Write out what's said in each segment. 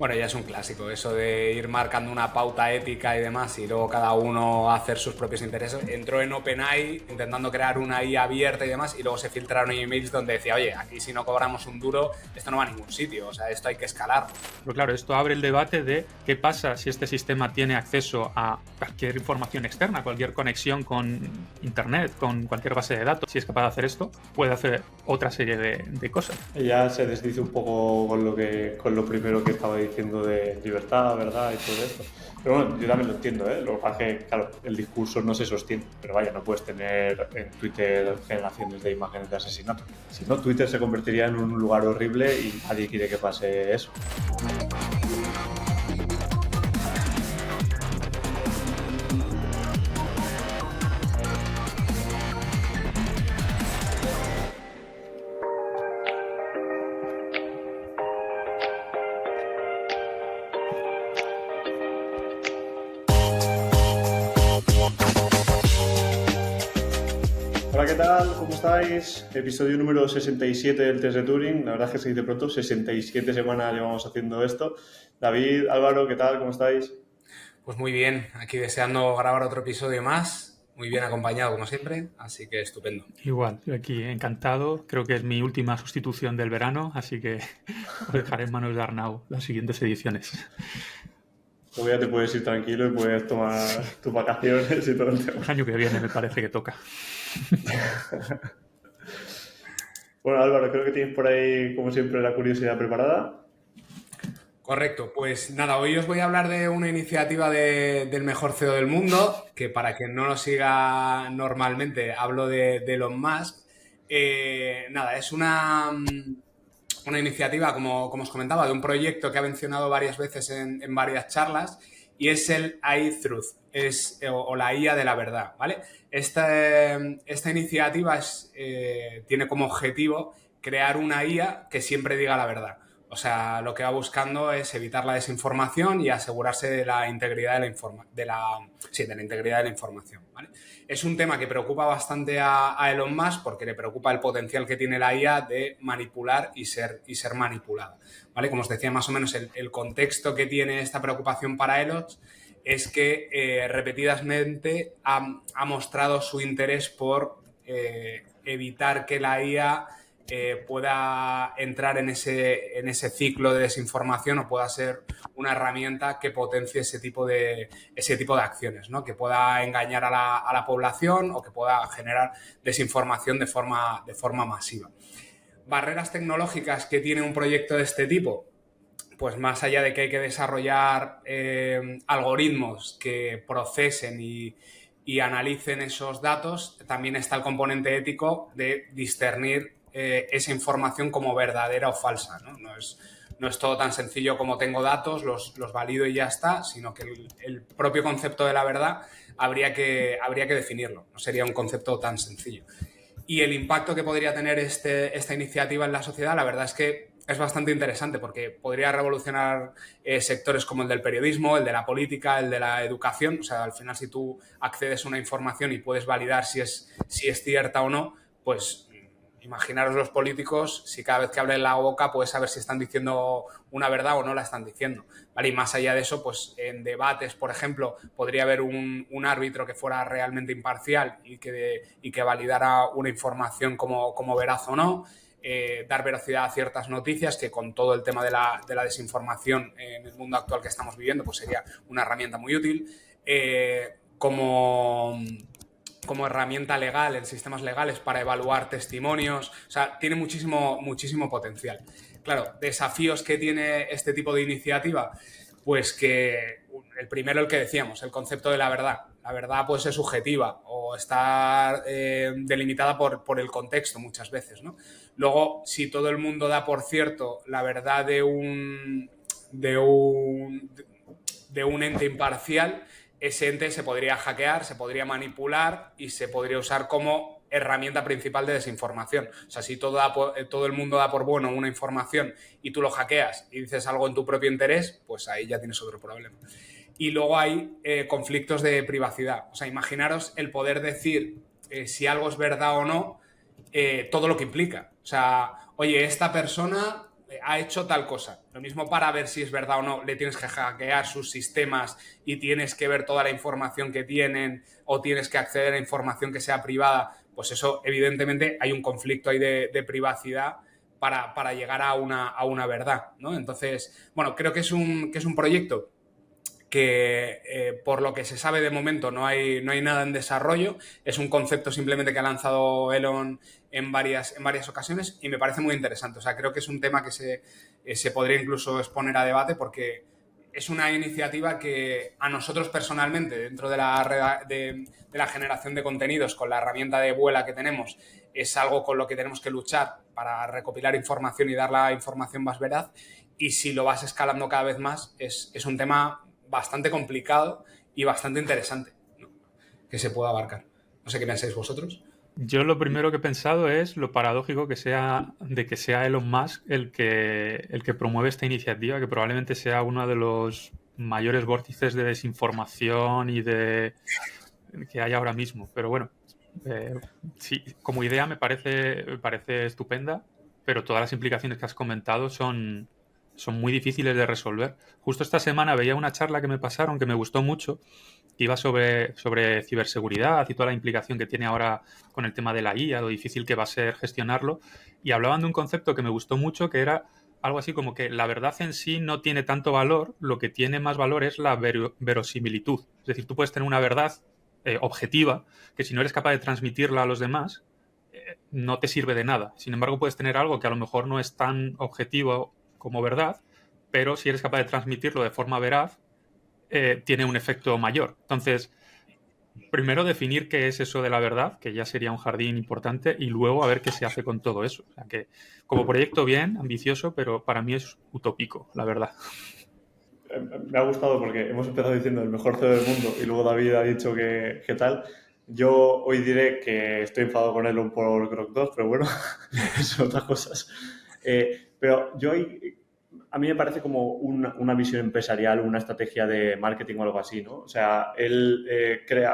Bueno, ya es un clásico, eso de ir marcando una pauta ética y demás y luego cada uno hacer sus propios intereses. Entró en OpenAI intentando crear una IA abierta y demás y luego se filtraron emails donde decía, oye, aquí si no cobramos un duro, esto no va a ningún sitio, o sea, esto hay que escalar. Pero claro, esto abre el debate de qué pasa si este sistema tiene acceso a cualquier información externa, cualquier conexión con Internet, con cualquier base de datos. Si es capaz de hacer esto, puede hacer otra serie de cosas. Ella se desdice un poco con lo primero que estaba diciendo de libertad, verdad y todo esto. Pero bueno, yo también lo entiendo, ¿eh? Lo que pasa es que, claro, el discurso no se sostiene. Pero vaya, no puedes tener en Twitter generaciones de imágenes de asesinato. Si no, Twitter se convertiría en un lugar horrible y nadie quiere que pase eso. Hola, ¿qué tal? ¿Cómo estáis? Episodio número 67 del test de Turing. La verdad es que se dice pronto, 67 semanas llevamos haciendo esto. David, Álvaro, ¿qué tal? ¿Cómo estáis? Pues muy bien, aquí deseando grabar otro episodio más, muy bien acompañado como siempre, así que estupendo. Igual, yo aquí encantado. Creo que es mi última sustitución del verano, así que os dejaré en manos de Arnau las siguientes ediciones. Luego ya te puedes ir tranquilo y puedes tomar tus vacaciones y todo el tema. El año que viene me parece que toca. Bueno, Álvaro, creo que tienes por ahí, como siempre, la curiosidad preparada. Correcto, pues nada, hoy os voy a hablar de una iniciativa del mejor CEO del mundo, que para quien no lo siga normalmente, hablo de Elon Musk. Nada, es una iniciativa, como os comentaba, de un proyecto que ha mencionado varias veces en varias charlas y es el AI Truth, o la IA de la verdad, ¿vale? Esta iniciativa tiene como objetivo crear una IA que siempre diga la verdad. O sea, lo que va buscando es evitar la desinformación y asegurarse de la integridad de la integridad de la información, ¿vale? Es un tema que preocupa bastante a Elon Musk porque le preocupa el potencial que tiene la IA de manipular y ser manipulada, ¿vale? Como os decía, más o menos el contexto que tiene esta preocupación para Elon es que repetidamente ha mostrado su interés por evitar que la IA pueda entrar en ese ciclo de desinformación o pueda ser una herramienta que potencie ese tipo de acciones, ¿no? Que pueda engañar a la población o que pueda generar desinformación de forma masiva. Barreras tecnológicas que tiene un proyecto de este tipo, pues más allá de que hay que desarrollar algoritmos que procesen y analicen esos datos, también está el componente ético de discernir esa información como verdadera o falsa, ¿no? No es todo tan sencillo como tengo datos, los valido y ya está, sino que el propio concepto de la verdad habría que definirlo, no sería un concepto tan sencillo. Y el impacto que podría tener esta iniciativa en la sociedad, la verdad es que es bastante interesante porque podría revolucionar sectores como el del periodismo, el de la política, el de la educación. O sea, al final, si tú accedes a una información y puedes validar si es cierta o no, pues imaginaros los políticos, si cada vez que abren la boca puedes saber si están diciendo una verdad o no la están diciendo, ¿vale? Y más allá de eso, pues en debates, por ejemplo, podría haber un árbitro que fuera realmente imparcial y que validara una información como veraz o no. Dar veracidad a ciertas noticias que con todo el tema de la desinformación en el mundo actual que estamos viviendo, pues sería una herramienta muy útil. Como herramienta legal en sistemas legales para evaluar testimonios. O sea, tiene muchísimo potencial. Claro, desafíos que tiene este tipo de iniciativa, pues que el primero, el que decíamos, el concepto de la verdad. La verdad puede ser subjetiva o estar delimitada por el contexto muchas veces, ¿no? Luego, si todo el mundo da por cierto la verdad de un ente imparcial, ese ente se podría hackear, se podría manipular y se podría usar como herramienta principal de desinformación. O sea, si todo el mundo da por bueno una información y tú lo hackeas y dices algo en tu propio interés, pues ahí ya tienes otro problema. Y luego hay conflictos de privacidad. O sea, imaginaros el poder decir si algo es verdad o no, todo lo que implica. O sea, oye, esta persona ha hecho tal cosa. Lo mismo para ver si es verdad o no, le tienes que hackear sus sistemas y tienes que ver toda la información que tienen o tienes que acceder a información que sea privada. Pues eso, evidentemente, hay un conflicto ahí de privacidad para llegar a una verdad, ¿no? Entonces, bueno, creo que es un proyecto que por lo que se sabe de momento no hay nada en desarrollo, es un concepto simplemente que ha lanzado Elon en varias ocasiones y me parece muy interesante. O sea, creo que es un tema que se podría incluso exponer a debate porque es una iniciativa que a nosotros personalmente, dentro de la generación de contenidos, con la herramienta de Vuela que tenemos, es algo con lo que tenemos que luchar para recopilar información y dar la información más veraz. Y si lo vas escalando cada vez más, es un tema bastante complicado y bastante interesante, ¿no?, que se pueda abarcar. No sé qué pensáis vosotros. Yo lo primero que he pensado es lo paradójico que sea Elon Musk el que promueve esta iniciativa, que probablemente sea uno de los mayores vórtices de desinformación y que hay ahora mismo. Pero bueno, sí, como idea me parece estupenda, pero todas las implicaciones que has comentado son muy difíciles de resolver. Justo esta semana veía una charla que me pasaron que me gustó mucho, que iba sobre ciberseguridad y toda la implicación que tiene ahora con el tema de la IA, lo difícil que va a ser gestionarlo, y hablaban de un concepto que me gustó mucho, que era algo así como que la verdad en sí no tiene tanto valor, lo que tiene más valor es la verosimilitud. Es decir, tú puedes tener una verdad objetiva, que si no eres capaz de transmitirla a los demás, no te sirve de nada. Sin embargo, puedes tener algo que a lo mejor no es tan objetivo como verdad, pero si eres capaz de transmitirlo de forma veraz, tiene un efecto mayor. Entonces, primero definir qué es eso de la verdad, que ya sería un jardín importante, y luego a ver qué se hace con todo eso. O sea que, como proyecto bien, ambicioso, pero para mí es utópico, la verdad. Me ha gustado porque hemos empezado diciendo el mejor CEO del mundo y luego David ha dicho que tal. Yo hoy diré que estoy enfadado con Elon por Grok 2, pero bueno, son otras cosas. Pero a mí me parece como una visión empresarial, una estrategia de marketing o algo así, ¿no? O sea, él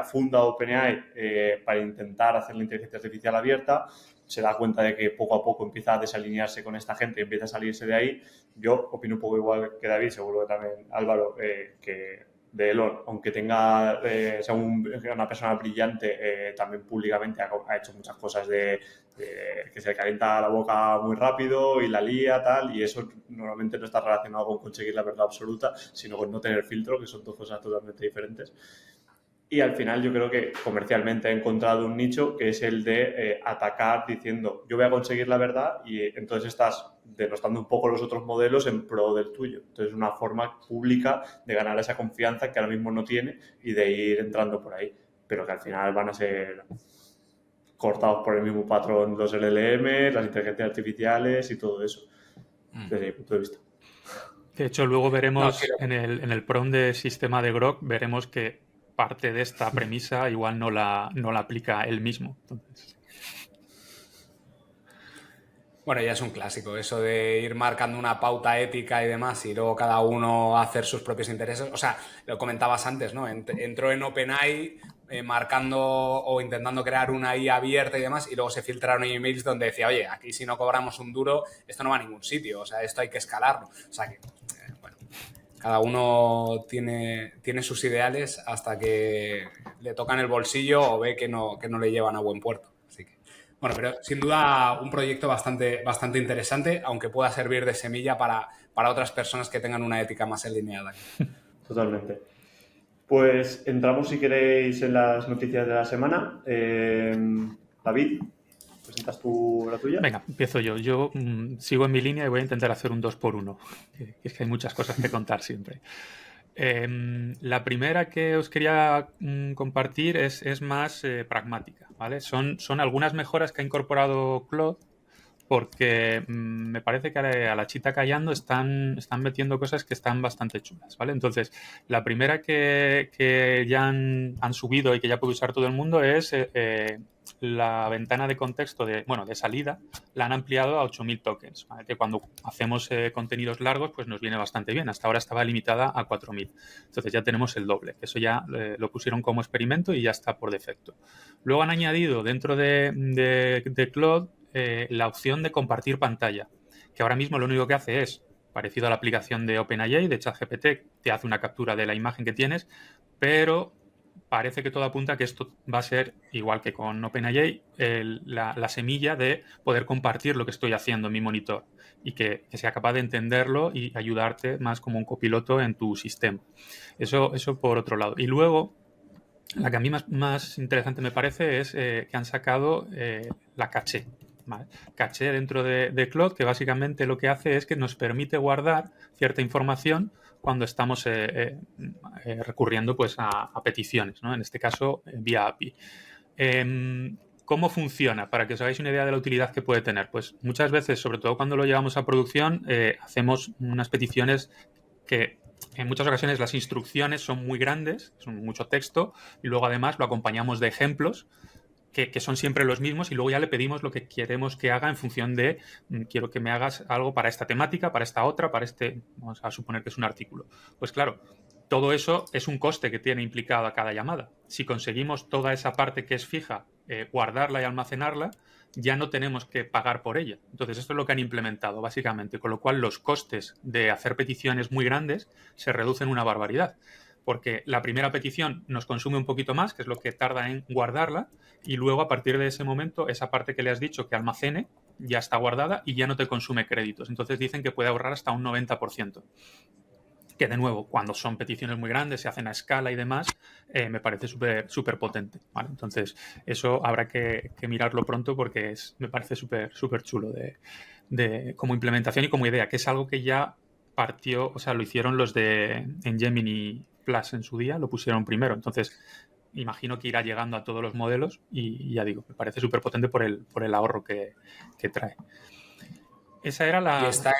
funda OpenAI para intentar hacer la inteligencia artificial abierta, se da cuenta de que poco a poco empieza a desalinearse con esta gente y empieza a salirse de ahí. Yo opino un poco igual que David, seguro que también Álvaro, que de Elon, aunque sea una persona brillante, también públicamente ha hecho muchas cosas de que se calienta la boca muy rápido y la lía, tal, y eso normalmente no está relacionado con conseguir la verdad absoluta, sino con no tener filtro, que son dos cosas totalmente diferentes. Y al final yo creo que comercialmente ha encontrado un nicho que es el de atacar diciendo yo voy a conseguir la verdad y entonces estás denostando un poco los otros modelos en pro del tuyo. Entonces es una forma pública de ganar esa confianza que ahora mismo no tiene y de ir entrando por ahí, pero que al final van a ser cortados por el mismo patrón los LLM, las inteligencias artificiales y todo eso, desde mi punto de vista. De hecho, luego veremos en el PROM de sistema de Grok, veremos que parte de esta premisa igual no la aplica él mismo. Entonces... Bueno, ya es un clásico eso de ir marcando una pauta ética y demás y luego cada uno hacer sus propios intereses. O sea, lo comentabas antes, ¿no? Entró en OpenAI marcando o intentando crear una IA abierta y demás y luego se filtraron emails donde decía, oye, aquí si no cobramos un duro, esto no va a ningún sitio. O sea, esto hay que escalarlo. O sea que, bueno, cada uno tiene sus ideales hasta que le tocan el bolsillo o ve que no le llevan a buen puerto. Así que, bueno, pero sin duda un proyecto bastante interesante, aunque pueda servir de semilla para otras personas que tengan una ética más alineada. Totalmente. Pues entramos, si queréis, en las noticias de la semana. David, ¿presentas tú la tuya? Venga, empiezo yo. Yo sigo en mi línea y voy a intentar hacer un 2x1. Es que hay muchas cosas que contar siempre. La primera que os quería compartir es más pragmática, ¿vale? Son algunas mejoras que ha incorporado Claude porque me parece que a la chita callando están metiendo cosas que están bastante chulas, ¿vale? Entonces, la primera que ya han subido y que ya puede usar todo el mundo es la ventana de contexto de salida, la han ampliado a 8.000 tokens, ¿vale? Que cuando hacemos contenidos largos, pues nos viene bastante bien. Hasta ahora estaba limitada a 4.000. Entonces ya tenemos el doble. Eso ya lo pusieron como experimento y ya está por defecto. Luego han añadido dentro de Claude la opción de compartir pantalla, que ahora mismo lo único que hace es parecido a la aplicación de OpenAI, de ChatGPT, te hace una captura de la imagen que tienes, pero parece que todo apunta a que esto va a ser, igual que con OpenAI, la semilla de poder compartir lo que estoy haciendo en mi monitor y que sea capaz de entenderlo y ayudarte más como un copiloto en tu sistema. Eso por otro lado. Y luego, la que a mí más interesante me parece es que han sacado la caché. ¿Vale? Caché dentro de Claude, que básicamente lo que hace es que nos permite guardar cierta información cuando estamos recurriendo pues, a peticiones, ¿no? En este caso, vía API. ¿Cómo funciona? Para que os hagáis una idea de la utilidad que puede tener. Pues muchas veces, sobre todo cuando lo llevamos a producción, hacemos unas peticiones que en muchas ocasiones las instrucciones son muy grandes, son mucho texto, y luego además lo acompañamos de ejemplos que son siempre los mismos y luego ya le pedimos lo que queremos que haga en función de quiero que me hagas algo para esta temática, para esta otra, para este, vamos a suponer que es un artículo. Pues claro, todo eso es un coste que tiene implicado a cada llamada. Si conseguimos toda esa parte que es fija, guardarla y almacenarla, ya no tenemos que pagar por ella. Entonces, esto es lo que han implementado, básicamente, con lo cual los costes de hacer peticiones muy grandes se reducen una barbaridad. Porque la primera petición nos consume un poquito más, que es lo que tarda en guardarla, y luego a partir de ese momento, esa parte que le has dicho que almacene ya está guardada y ya no te consume créditos. Entonces dicen que puede ahorrar hasta un 90%. Que de nuevo, cuando son peticiones muy grandes, se hacen a escala y demás, me parece súper potente. ¿Vale? Entonces, eso habrá que mirarlo pronto porque me parece súper chulo como implementación y como idea, que es algo que ya partió, o sea, lo hicieron los en Gemini Plus en su día, lo pusieron primero. Entonces, imagino que irá llegando a todos los modelos y ya digo, me parece súper potente por el ahorro que trae. Esa era la... Y está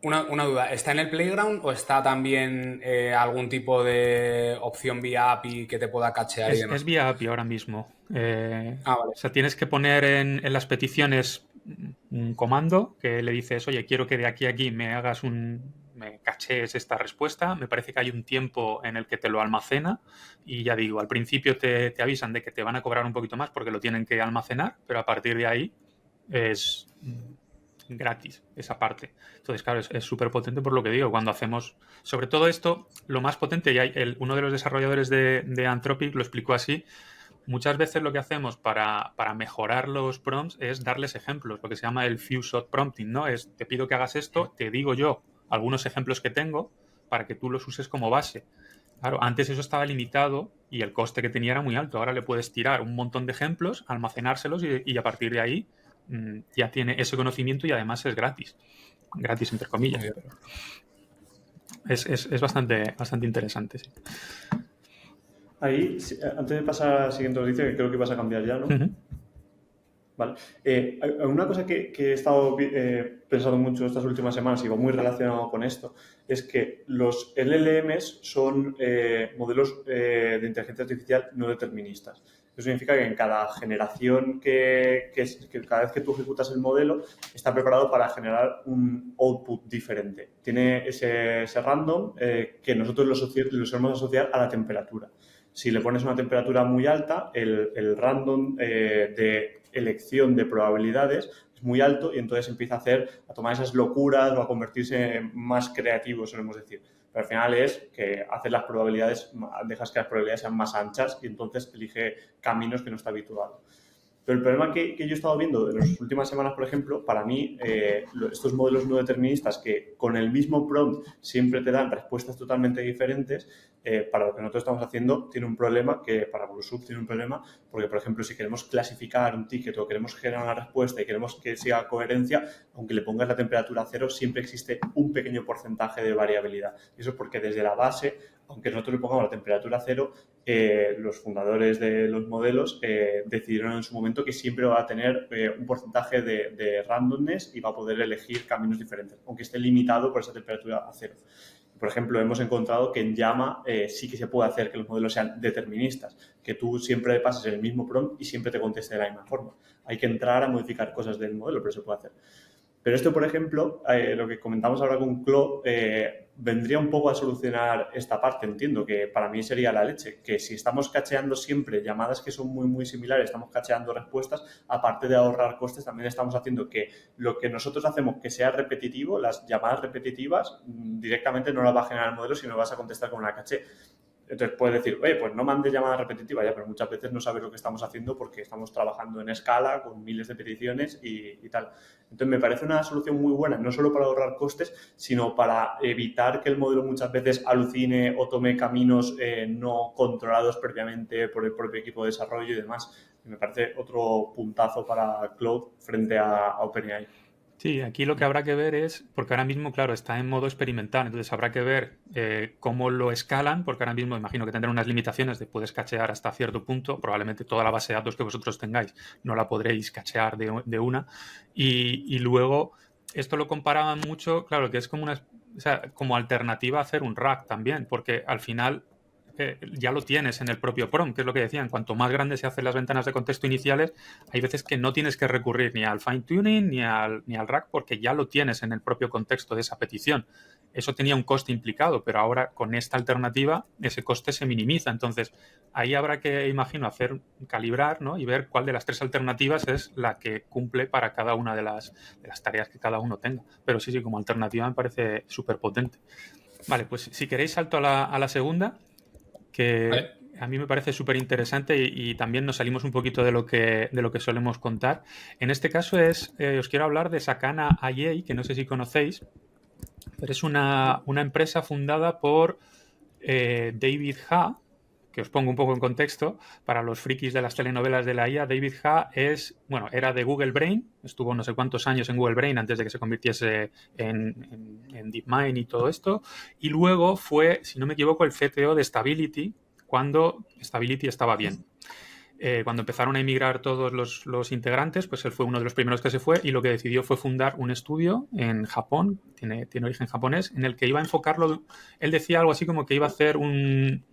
una duda, ¿está en el Playground o está también algún tipo de opción vía API que te pueda cachear y demás? Es vía API ahora mismo. Vale. O sea, tienes que poner en las peticiones un comando que le dices, oye, quiero que de aquí a aquí me hagas me cachees esta respuesta. Me parece que hay un tiempo en el que te lo almacena y ya digo, al principio te avisan de que te van a cobrar un poquito más porque lo tienen que almacenar, pero a partir de ahí es gratis esa parte. Entonces, claro, es súper potente por lo que digo. Cuando hacemos, sobre todo esto, lo más potente, y uno de los desarrolladores de Anthropic lo explicó así, muchas veces lo que hacemos para mejorar los prompts es darles ejemplos, lo que se llama el few shot prompting, ¿no? Es, te pido que hagas esto, te digo yo algunos ejemplos que tengo para que tú los uses como base. Claro, antes eso estaba limitado y el coste que tenía era muy alto. Ahora le puedes tirar un montón de ejemplos, almacenárselos y a partir de ahí ya tiene ese conocimiento y además es gratis. Gratis entre comillas. Pero es bastante interesante, sí. Ahí, antes de pasar a la siguiente noticia, que creo que vas a cambiar ya, ¿no? Uh-huh. Vale. Una cosa que he estado pensando mucho estas últimas semanas y va muy relacionado con esto, es que los LLMs son modelos de inteligencia artificial no deterministas. Eso significa que en cada generación que cada vez que tú ejecutas el modelo está preparado para generar un output diferente. Tiene ese random que nosotros lo solemos asociar a la temperatura. Si le pones una temperatura muy alta, el random de elección de probabilidades es muy alto y entonces empieza a tomar esas locuras o a convertirse en más creativo, solemos decir. Pero al final es que haces las probabilidades, dejas que las probabilidades sean más anchas y entonces elige caminos que no está habituado. Pero el problema que yo he estado viendo en las últimas semanas, por ejemplo, para mí, estos modelos no deterministas que con el mismo prompt siempre te dan respuestas totalmente diferentes, para lo que nosotros estamos haciendo tiene un problema, que para BlueSoup tiene un problema, porque, por ejemplo, si queremos clasificar un ticket o queremos generar una respuesta y queremos que siga coherencia, aunque le pongas la temperatura a 0, siempre existe un pequeño porcentaje de variabilidad. Y eso es porque desde la base, aunque nosotros le pongamos la temperatura a 0, los fundadores de los modelos decidieron en su momento que siempre va a tener un porcentaje de randomness y va a poder elegir caminos diferentes, aunque esté limitado por esa temperatura a 0. Por ejemplo, hemos encontrado que en Llama sí que se puede hacer que los modelos sean deterministas, que tú siempre pases el mismo prompt y siempre te conteste de la misma forma. Hay que entrar a modificar cosas del modelo, pero se puede hacer. Pero esto, por ejemplo, lo que comentamos ahora con Clo, vendría un poco a solucionar esta parte. Entiendo que para mí sería la leche, que si estamos cacheando siempre llamadas que son muy, muy similares, estamos cacheando respuestas, aparte de ahorrar costes, también estamos haciendo que lo que nosotros hacemos que sea repetitivo, las llamadas repetitivas, directamente no las va a generar el modelo, sino vas a contestar con una caché. Entonces puedes decir, oye, pues no mandes llamadas repetitivas ya, pero muchas veces no sabes lo que estamos haciendo porque estamos trabajando en escala con miles de peticiones y tal. Entonces me parece una solución muy buena, no solo para ahorrar costes, sino para evitar que el modelo muchas veces alucine o tome caminos no controlados previamente por el propio equipo de desarrollo y demás. Me parece otro puntazo para Cloud frente a OpenAI. Sí, aquí lo que habrá que ver es, porque ahora mismo, claro, está en modo experimental, entonces habrá que ver cómo lo escalan, porque ahora mismo imagino que tendrán unas limitaciones de puedes cachear hasta cierto punto, probablemente toda la base de datos que vosotros tengáis no la podréis cachear de una, y luego esto lo comparaban mucho, claro, que es como una, o sea, como alternativa a hacer un RAG también, porque al final ya lo tienes en el propio prompt, que es lo que decían, cuanto más grandes se hacen las ventanas de contexto iniciales, hay veces que no tienes que recurrir ni al fine tuning ni al RAG porque ya lo tienes en el propio contexto de esa petición. Eso tenía un coste implicado, pero ahora con esta alternativa ese coste se minimiza. Entonces ahí habrá que, imagino, calibrar, ¿no? Y ver cuál de las tres alternativas es la que cumple para cada una de las tareas que cada uno tenga. Pero sí, como alternativa me parece súper potente. Vale, pues si queréis salto a la segunda, que Vale. a mí me parece súper interesante y también nos salimos un poquito de lo que solemos contar. En este caso os quiero hablar de Sakana AI, que no sé si conocéis, pero es una empresa fundada por David Ha, que os pongo un poco en contexto, para los frikis de las telenovelas de la IA. David Ha era de Google Brain, estuvo no sé cuántos años en Google Brain antes de que se convirtiese en DeepMind y todo esto, y luego fue, si no me equivoco, el CTO de Stability, cuando Stability estaba bien. Cuando empezaron a emigrar todos los integrantes, pues él fue uno de los primeros que se fue y lo que decidió fue fundar un estudio en Japón, tiene origen japonés, en el que iba a enfocarlo, él decía algo así como que iba a hacer un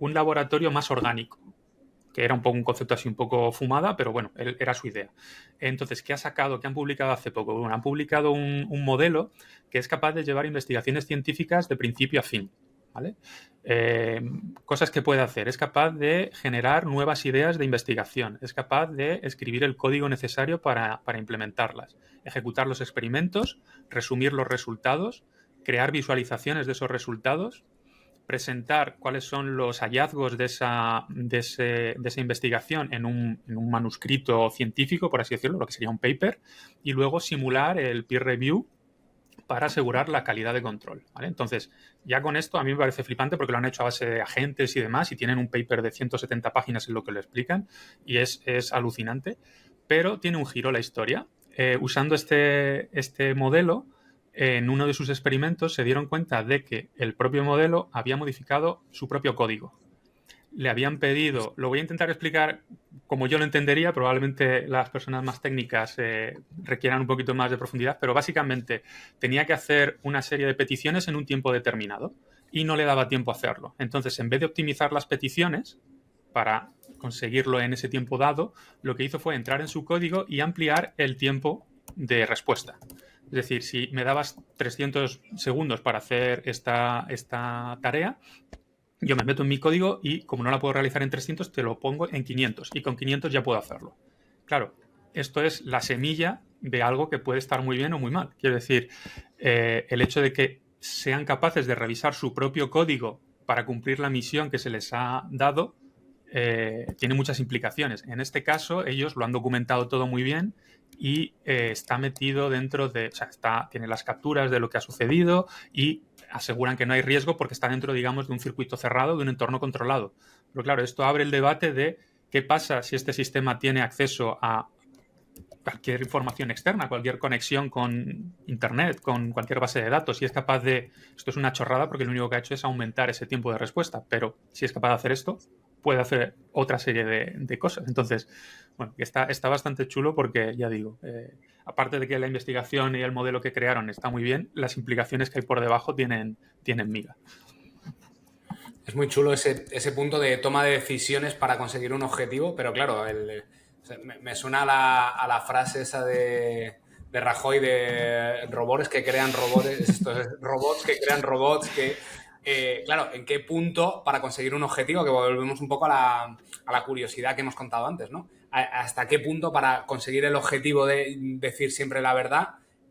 laboratorio más orgánico, que era un poco un concepto así un poco fumada, pero bueno, era su idea. Entonces, ¿qué han publicado hace poco? Bueno, han publicado un modelo que es capaz de llevar investigaciones científicas de principio a fin. ¿Vale? Cosas que puede hacer. Es capaz de generar nuevas ideas de investigación. Es capaz de escribir el código necesario para implementarlas. Ejecutar los experimentos, resumir los resultados, crear visualizaciones de esos resultados, presentar cuáles son los hallazgos de esa investigación en un manuscrito científico, por así decirlo, lo que sería un paper, y luego simular el peer review para asegurar la calidad de control, ¿vale? Entonces, ya con esto a mí me parece flipante porque lo han hecho a base de agentes y demás y tienen un paper de 170 páginas en lo que lo explican y es alucinante, pero tiene un giro la historia. Usando este modelo, en uno de sus experimentos se dieron cuenta de que el propio modelo había modificado su propio código. Le habían pedido, lo voy a intentar explicar como yo lo entendería, probablemente las personas más técnicas requieran un poquito más de profundidad, pero básicamente tenía que hacer una serie de peticiones en un tiempo determinado y no le daba tiempo a hacerlo. Entonces, en vez de optimizar las peticiones para conseguirlo en ese tiempo dado, lo que hizo fue entrar en su código y ampliar el tiempo de respuesta. Es decir, si me dabas 300 segundos para hacer esta tarea, yo me meto en mi código y como no la puedo realizar en 300, te lo pongo en 500 y con 500 ya puedo hacerlo. Claro, esto es la semilla de algo que puede estar muy bien o muy mal. Quiero decir, el hecho de que sean capaces de revisar su propio código para cumplir la misión que se les ha dado tiene muchas implicaciones. En este caso, ellos lo han documentado todo muy bien y está metido dentro de, o sea, tiene las capturas de lo que ha sucedido y aseguran que no hay riesgo porque está dentro, digamos, de un circuito cerrado, de un entorno controlado. Pero claro, esto abre el debate de qué pasa si este sistema tiene acceso a cualquier información externa, cualquier conexión con Internet, con cualquier base de datos, y es capaz de... Esto es una chorrada porque lo único que ha hecho es aumentar ese tiempo de respuesta, pero si es capaz de hacer esto, puede hacer otra serie de cosas. Entonces, bueno, está bastante chulo porque, ya digo, aparte de que la investigación y el modelo que crearon está muy bien, las implicaciones que hay por debajo tienen miga. Es muy chulo ese punto de toma de decisiones para conseguir un objetivo, pero claro, me suena a la frase esa de de Rajoy, de robots que crean robots, estos robots que crean robots, que, claro, ¿en qué punto para conseguir un objetivo? Que volvemos un poco a la curiosidad que hemos contado antes, ¿no? ¿Hasta qué punto para conseguir el objetivo de decir siempre la verdad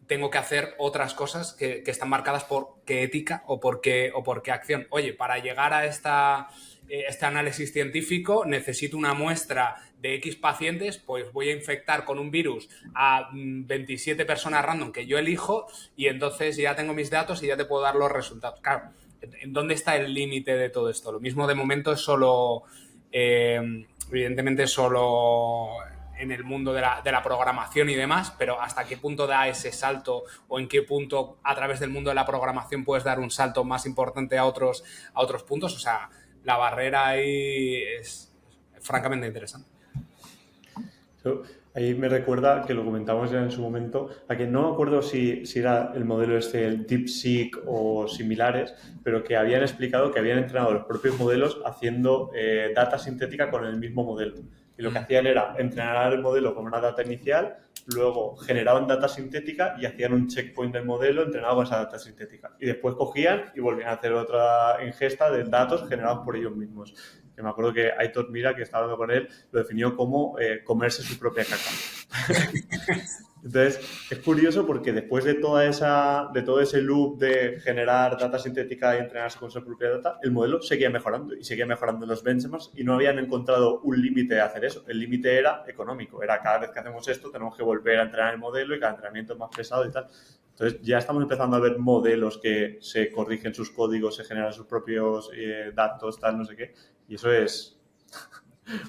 tengo que hacer otras cosas que están marcadas por qué ética o por qué acción? Oye, para llegar a este análisis científico necesito una muestra de X pacientes, pues voy a infectar con un virus a 27 personas random que yo elijo y entonces ya tengo mis datos y ya te puedo dar los resultados. Claro, ¿en dónde está el límite de todo esto? Lo mismo de momento es solo, evidentemente solo en el mundo de la programación y demás, pero ¿hasta qué punto da ese salto o en qué punto a través del mundo de la programación puedes dar un salto más importante a otros puntos? O sea, la barrera ahí es francamente interesante. Ahí me recuerda que lo comentamos ya en su momento, a que no me acuerdo si era el modelo el DeepSeek o similares, pero que habían explicado que habían entrenado los propios modelos haciendo data sintética con el mismo modelo. Y lo que hacían era entrenar el modelo con una data inicial, luego generaban data sintética y hacían un checkpoint del modelo entrenado con esa data sintética. Y después cogían y volvían a hacer otra ingesta de datos generados por ellos mismos. Que me acuerdo que Aitor Mira, que estaba hablando con él, lo definió como comerse su propia caca. Entonces, es curioso porque después de todo ese loop de generar data sintética y entrenarse con su propia data, el modelo seguía mejorando y seguía mejorando los benchmarks y no habían encontrado un límite de hacer eso. El límite era económico, era cada vez que hacemos esto tenemos que volver a entrenar el modelo y cada entrenamiento es más pesado y tal. Entonces, ya estamos empezando a ver modelos que se corrigen sus códigos, se generan sus propios datos, tal, no sé qué. Y eso es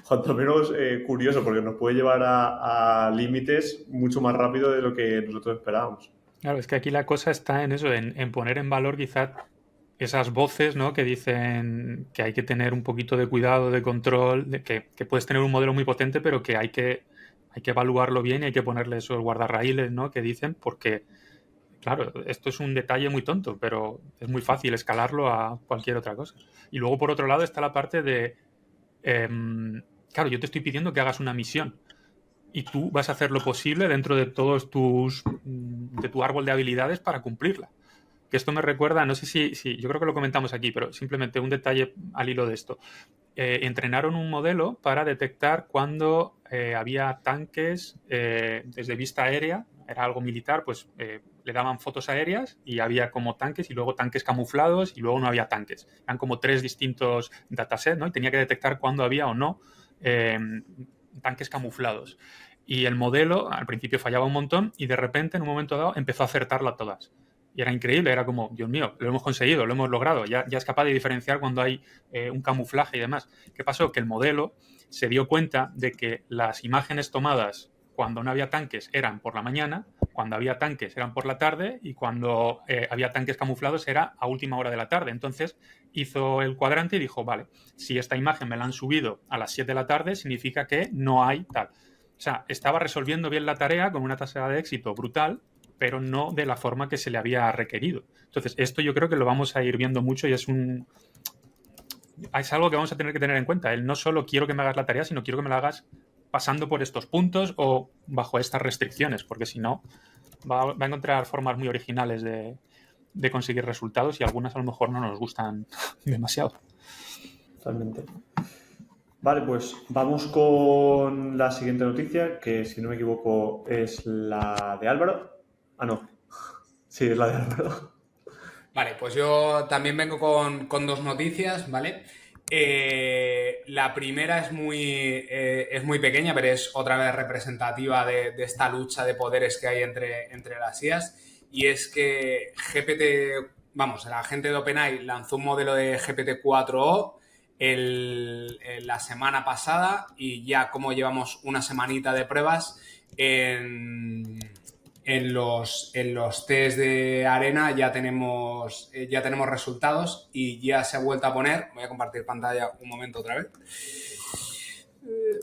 cuanto menos curioso, porque nos puede llevar a límites mucho más rápido de lo que nosotros esperábamos. Claro, es que aquí la cosa está en eso, en poner en valor quizás esas voces, ¿no? Que dicen que hay que tener un poquito de cuidado, de control, de que puedes tener un modelo muy potente, pero que hay que evaluarlo bien y hay que ponerle esos guardarraíles, ¿no? Que dicen, porque, claro, esto es un detalle muy tonto, pero es muy fácil escalarlo a cualquier otra cosa. Y luego, por otro lado, está la parte de, claro, yo te estoy pidiendo que hagas una misión y tú vas a hacer lo posible dentro de todos de tu árbol de habilidades para cumplirla. Que esto me recuerda, no sé si yo creo que lo comentamos aquí, pero simplemente un detalle al hilo de esto. Entrenaron un modelo para detectar cuando había tanques desde vista aérea, era algo militar, pues le daban fotos aéreas y había como tanques y luego tanques camuflados y luego no había tanques. Eran como 3 distintos datasets, ¿no? Y tenía que detectar cuándo había o no tanques camuflados. Y el modelo al principio fallaba un montón y de repente en un momento dado empezó a acertarla todas. Y era increíble, era como, Dios mío, lo hemos conseguido, lo hemos logrado, ya es capaz de diferenciar cuando hay un camuflaje y demás. ¿Qué pasó? Que el modelo se dio cuenta de que las imágenes tomadas cuando no había tanques eran por la mañana, cuando había tanques eran por la tarde y cuando había tanques camuflados era a última hora de la tarde. Entonces hizo el cuadrante y dijo, vale, si esta imagen me la han subido a las 7 de la tarde, significa que no hay tal. O sea, estaba resolviendo bien la tarea con una tasa de éxito brutal, pero no de la forma que se le había requerido. Entonces, esto yo creo que lo vamos a ir viendo mucho y es algo que vamos a tener que tener en cuenta. El no solo quiero que me hagas la tarea, sino quiero que me la hagas pasando por estos puntos o bajo estas restricciones, porque si no, va a encontrar formas muy originales de conseguir resultados y algunas a lo mejor no nos gustan demasiado. Totalmente. Vale, pues vamos con la siguiente noticia, que si no me equivoco es la de Álvaro. Ah, no. Sí, es la de Álvaro. Vale, pues yo también vengo con 2 noticias, ¿vale? La primera es muy pequeña, pero es otra vez representativa de esta lucha de poderes que hay entre las IAs, y es que la gente de OpenAI lanzó un modelo de GPT-4o la semana pasada y ya como llevamos una semanita de pruebas en los test de arena ya tenemos resultados y ya se ha vuelto a poner. Voy a compartir pantalla un momento otra vez.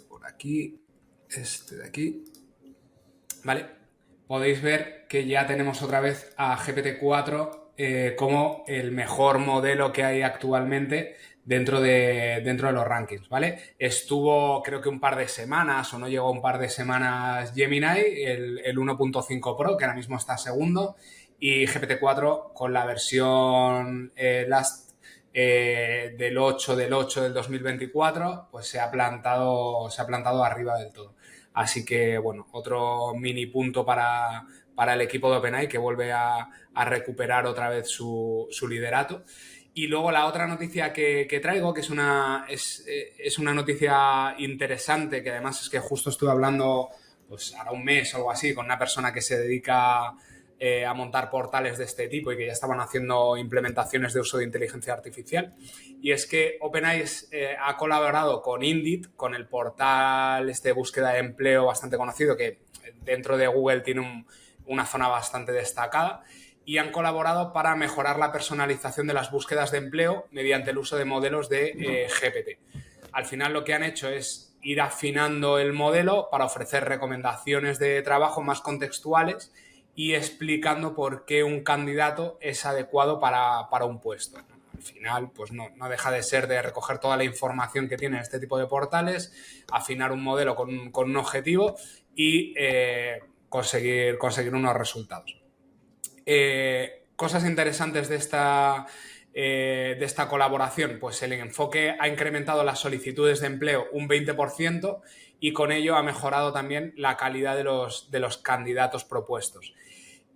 Por aquí, este de aquí. Vale, podéis ver que ya tenemos otra vez a GPT-4 como el mejor modelo que hay actualmente dentro de los rankings, ¿vale? Estuvo creo que un par de semanas o no llegó un par de semanas Gemini, el 1.5 Pro, que ahora mismo está segundo, y GPT-4 con la versión Last del 8 del 2024, pues se ha plantado arriba del todo. Así que, bueno, otro mini punto para el equipo de OpenAI, que vuelve a recuperar otra vez su liderato. Y luego la otra noticia que traigo, que es una noticia interesante, que además es que justo estuve hablando, pues ahora un mes o algo así, con una persona que se dedica a montar portales de este tipo y que ya estaban haciendo implementaciones de uso de inteligencia artificial. Y es que OpenAI ha colaborado con Indeed, con el portal de búsqueda de empleo bastante conocido, que dentro de Google tiene una zona bastante destacada, y han colaborado para mejorar la personalización de las búsquedas de empleo mediante el uso de modelos de GPT. Al final lo que han hecho es ir afinando el modelo para ofrecer recomendaciones de trabajo más contextuales y explicando por qué un candidato es adecuado para un puesto. Al final, pues no deja de ser de recoger toda la información que tienen este tipo de portales, afinar un modelo con un objetivo y conseguir unos resultados. Cosas interesantes de esta colaboración, pues el enfoque ha incrementado las solicitudes de empleo un 20% y con ello ha mejorado también la calidad de los candidatos propuestos.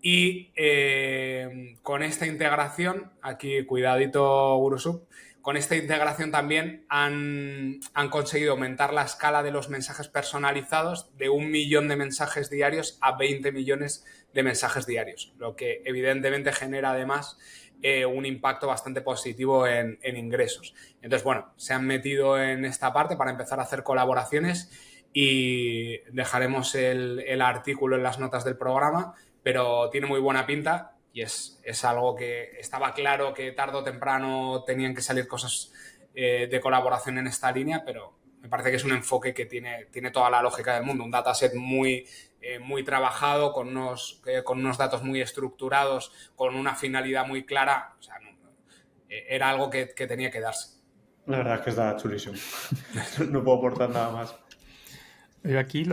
Y con esta integración, aquí cuidadito Gurusub, con esta integración también han conseguido aumentar la escala de los mensajes personalizados de 1 millón de mensajes diarios a 20 millones de mensajes diarios, lo que evidentemente genera además un impacto bastante positivo en ingresos. Entonces, bueno, se han metido en esta parte para empezar a hacer colaboraciones y dejaremos el artículo en las notas del programa, pero tiene muy buena pinta. Y es algo que estaba claro que tarde o temprano tenían que salir cosas de colaboración en esta línea, pero me parece que es un enfoque que tiene toda la lógica del mundo. Un dataset muy trabajado, con unos datos muy estructurados, con una finalidad muy clara. O sea, era algo que tenía que darse. La verdad es que está chulísimo. No puedo aportar nada más. Yo aquí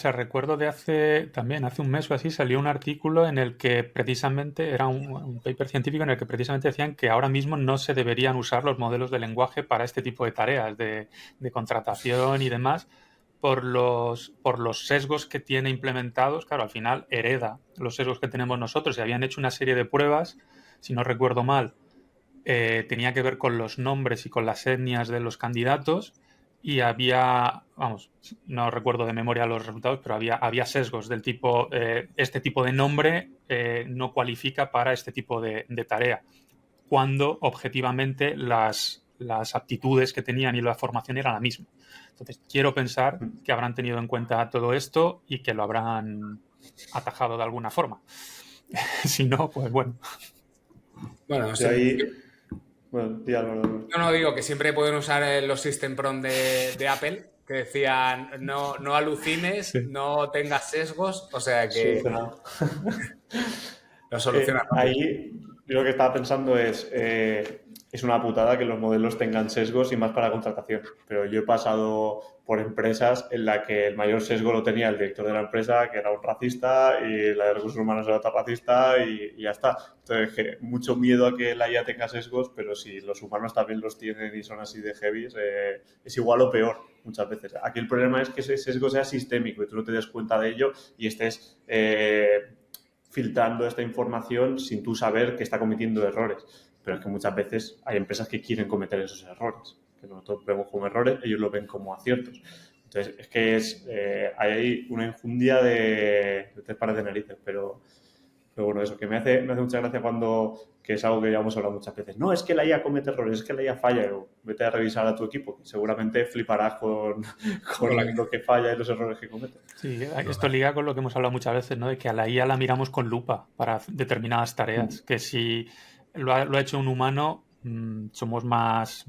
recuerdo de hace un mes o así salió un artículo en el que precisamente era un paper científico en el que precisamente decían que ahora mismo no se deberían usar los modelos de lenguaje para este tipo de tareas de contratación y demás por los sesgos que tiene implementados. Claro, al final hereda los sesgos que tenemos nosotros y habían hecho una serie de pruebas, si no recuerdo mal, tenía que ver con los nombres y con las etnias de los candidatos. Y había, no recuerdo de memoria los resultados, pero había sesgos del tipo, este tipo de nombre no cualifica para este tipo de tarea, cuando objetivamente las aptitudes que tenían y la formación era la misma. Entonces, quiero pensar que habrán tenido en cuenta todo esto y que lo habrán atajado de alguna forma. Si no, pues bueno. Bueno, sí. Ahí... Bueno, no digo que siempre pueden usar los System Prompt de Apple, que decían no alucines, sí, no tengas sesgos, o sea que lo soluciona. Ahí yo lo que estaba pensando es una putada que los modelos tengan sesgos y más para contratación, pero yo he pasado por empresas en la que el mayor sesgo lo tenía el director de la empresa, que era un racista, y la de recursos humanos era otra racista, y ya está. Entonces, mucho miedo a que la IA tenga sesgos, pero si los humanos también los tienen y son así de heavy, es igual o peor muchas veces. Aquí el problema es que ese sesgo sea sistémico y tú no te des cuenta de ello y estés filtrando esta información sin tú saber que está cometiendo errores. Pero es que muchas veces hay empresas que quieren cometer esos errores, que nosotros vemos como errores, ellos lo ven como aciertos. Entonces, es que hay ahí una enjundia de tres pares de narices, pero bueno, eso, que me hace mucha gracia que es algo que ya hemos hablado muchas veces. No, es que la IA comete errores, es que la IA falla. Vete a revisar a tu equipo, que seguramente fliparás con lo que falla y los errores que comete. Sí, esto liga con lo que hemos hablado muchas veces, ¿no? De que a la IA la miramos con lupa para determinadas tareas, que si lo ha hecho un humano, somos más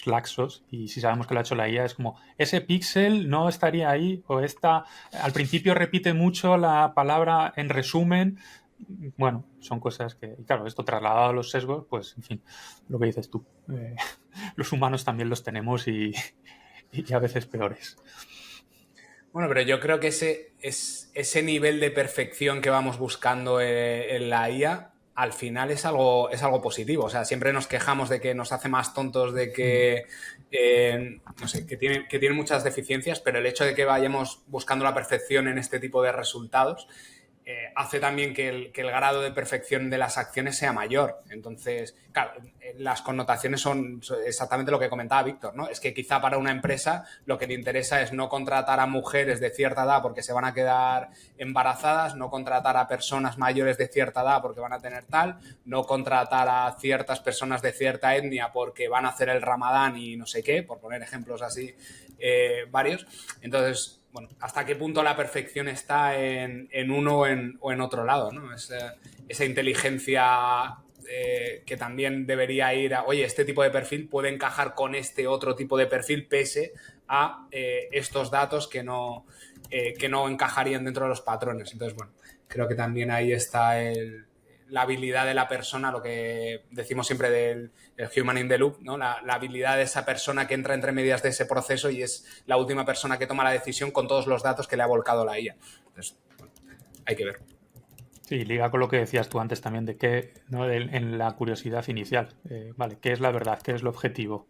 laxos, y si sabemos que lo ha hecho la IA es como, ese píxel no estaría ahí, o al principio repite mucho la palabra en resumen, bueno, son cosas que, y claro, esto trasladado a los sesgos, pues, en fin, lo que dices tú. Los humanos también los tenemos y a veces peores. Bueno, pero yo creo que ese nivel de perfección que vamos buscando en la IA, al final es algo positivo. O sea, siempre nos quejamos de que nos hace más tontos, de que, no sé, que tiene muchas deficiencias, pero el hecho de que vayamos buscando la perfección en este tipo de resultados hace también que el grado de perfección de las acciones sea mayor. Entonces, claro, las connotaciones son exactamente lo que comentaba Víctor, ¿no? Es que quizá para una empresa lo que le interesa es no contratar a mujeres de cierta edad porque se van a quedar embarazadas, no contratar a personas mayores de cierta edad porque van a tener tal, no contratar a ciertas personas de cierta etnia porque van a hacer el Ramadán y no sé qué, por poner ejemplos así varios. Entonces, bueno, hasta qué punto la perfección está en uno o en otro lado, ¿no? Esa inteligencia que también debería ir a, oye, este tipo de perfil puede encajar con este otro tipo de perfil pese a estos datos que no encajarían dentro de los patrones. Entonces, bueno, creo que también ahí está la habilidad de la persona, lo que decimos siempre del human in the loop, ¿no? La habilidad de esa persona que entra entre medias de ese proceso y es la última persona que toma la decisión con todos los datos que le ha volcado la IA. Entonces, bueno, hay que ver. Sí, liga con lo que decías tú antes también de que, ¿no? En la curiosidad inicial, vale, ¿qué es la verdad? ¿Qué es lo objetivo?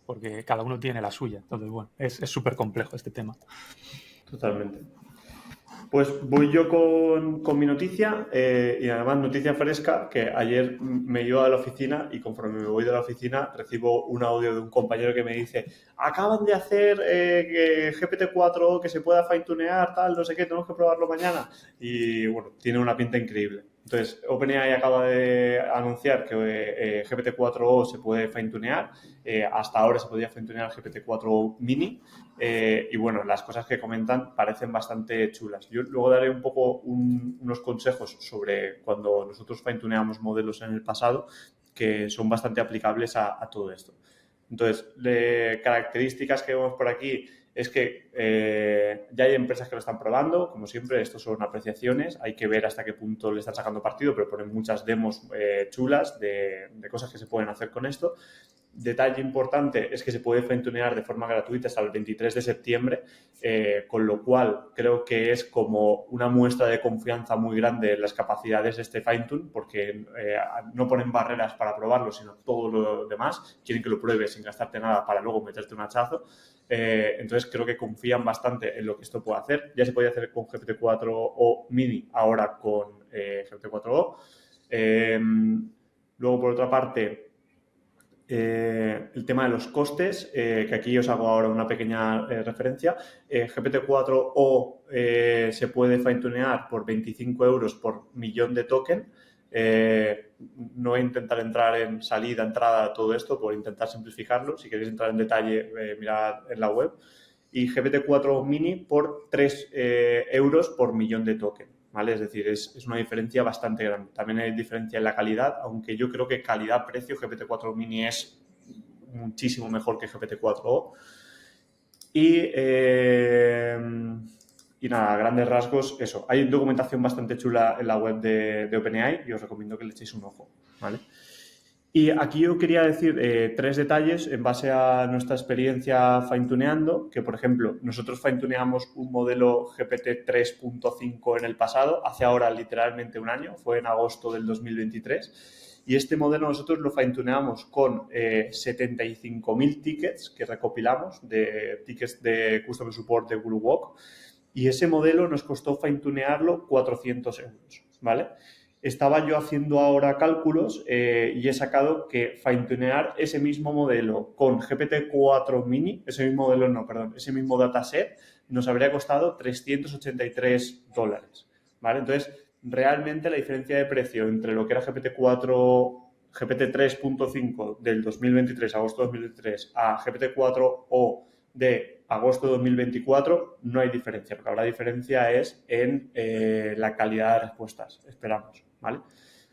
Porque cada uno tiene la suya. Entonces, bueno, es súper complejo este tema. Totalmente. Pues voy yo con mi noticia y además noticia fresca que ayer me iba a la oficina y conforme me voy de la oficina recibo un audio de un compañero que me dice acaban de hacer GPT-4 que se pueda fine-tunear, tal, no sé qué, tenemos que probarlo mañana y bueno, tiene una pinta increíble. Entonces, OpenAI acaba de anunciar que GPT-4o se puede fine-tunear. Hasta ahora se podía fine-tunear GPT-4 mini. Y bueno, las cosas que comentan parecen bastante chulas. Yo luego daré un poco unos consejos sobre cuando nosotros fine-tuneamos modelos en el pasado que son bastante aplicables a todo esto. Entonces, características que vemos por aquí es que ya hay empresas que lo están probando, como siempre, estos son apreciaciones, hay que ver hasta qué punto le están sacando partido, pero ponen muchas demos chulas de cosas que se pueden hacer con esto. Detalle importante es que se puede fine-tunear de forma gratuita hasta el 23 de septiembre, con lo cual creo que es como una muestra de confianza muy grande en las capacidades de este fine-tune, porque no ponen barreras para probarlo, sino todo lo demás. Quieren que lo pruebes sin gastarte nada para luego meterte un hachazo. Entonces creo que confían bastante en lo que esto puede hacer. Ya se podía hacer con GPT-4o mini, ahora con GPT-4o. Luego, por otra parte, el tema de los costes, que aquí os hago ahora una pequeña referencia. GPT-4o se puede fine-tunear por 25 euros por millón de token. No voy a intentar entrar en salida, entrada, todo esto, por intentar simplificarlo. Si queréis entrar en detalle, mirad en la web. Y GPT-4 mini por 3 euros por millón de token. ¿Vale? Es decir, es una diferencia bastante grande. También hay diferencia en la calidad, aunque yo creo que calidad-precio GPT-4 mini es muchísimo mejor que GPT-4o. Y nada, a grandes rasgos, eso. Hay documentación bastante chula en la web de OpenAI y os recomiendo que le echéis un ojo, ¿vale? Y aquí yo quería decir 3 detalles en base a nuestra experiencia fine-tuneando, que por ejemplo, nosotros fine-tuneamos un modelo GPT 3.5 en el pasado, hace ahora literalmente un año, fue en agosto del 2023, y este modelo nosotros lo fine-tuneamos con 75.000 tickets que recopilamos, de tickets de Customer Support de Google Walk, y ese modelo nos costó fine-tunearlo 400 euros, ¿vale? Estaba yo haciendo ahora cálculos y he sacado que fine-tunear ese mismo modelo con GPT-4 mini, ese mismo dataset, nos habría costado $383, ¿vale? Entonces, realmente la diferencia de precio entre lo que era GPT 3.5 del 2023, agosto 2023, a GPT-4o de agosto de 2024, no hay diferencia. Lo que habrá diferencia es en la calidad de respuestas, esperamos, ¿vale?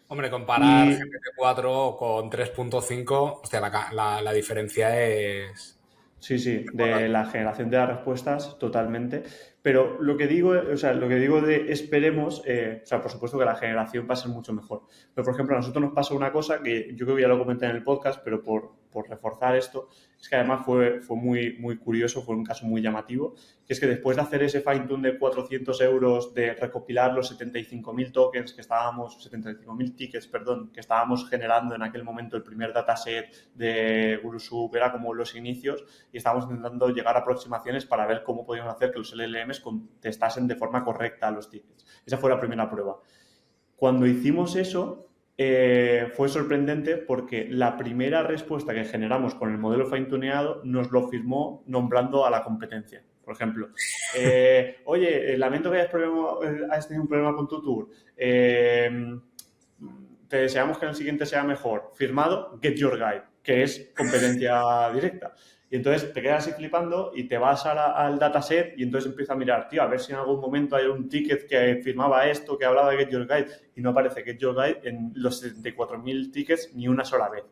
Hombre, comparar GPT-4 con 3.5, hostia, la diferencia es... Sí, de la generación de las respuestas, totalmente. Pero lo que digo de esperemos, por supuesto que la generación va a ser mucho mejor. Pero, por ejemplo, a nosotros nos pasa una cosa que yo creo que ya lo comenté en el podcast, pero por reforzar esto, es que además fue muy, muy curioso, fue un caso muy llamativo, que es que después de hacer ese fine-tune de 400 euros, de recopilar los 75.000 tokens que estábamos, 75.000 tickets, perdón, que estábamos generando en aquel momento, el primer dataset de GuruSoup era como los inicios, y estábamos intentando llegar a aproximaciones para ver cómo podíamos hacer que los LLMs contestasen de forma correcta a los tickets. Esa fue la primera prueba. Cuando hicimos eso, fue sorprendente porque la primera respuesta que generamos con el modelo fine-tuneado nos lo firmó nombrando a la competencia. Por ejemplo, oye, lamento que hayas tenido un problema con tu tour. Te deseamos que en el siguiente sea mejor. Firmado, Get Your Guide, que es competencia directa. Y entonces te quedas así flipando y te vas al dataset y entonces empiezas a mirar, tío, a ver si en algún momento hay un ticket que firmaba esto, que hablaba de Get Your Guide, y no aparece Get Your Guide en los 74.000 tickets ni una sola vez.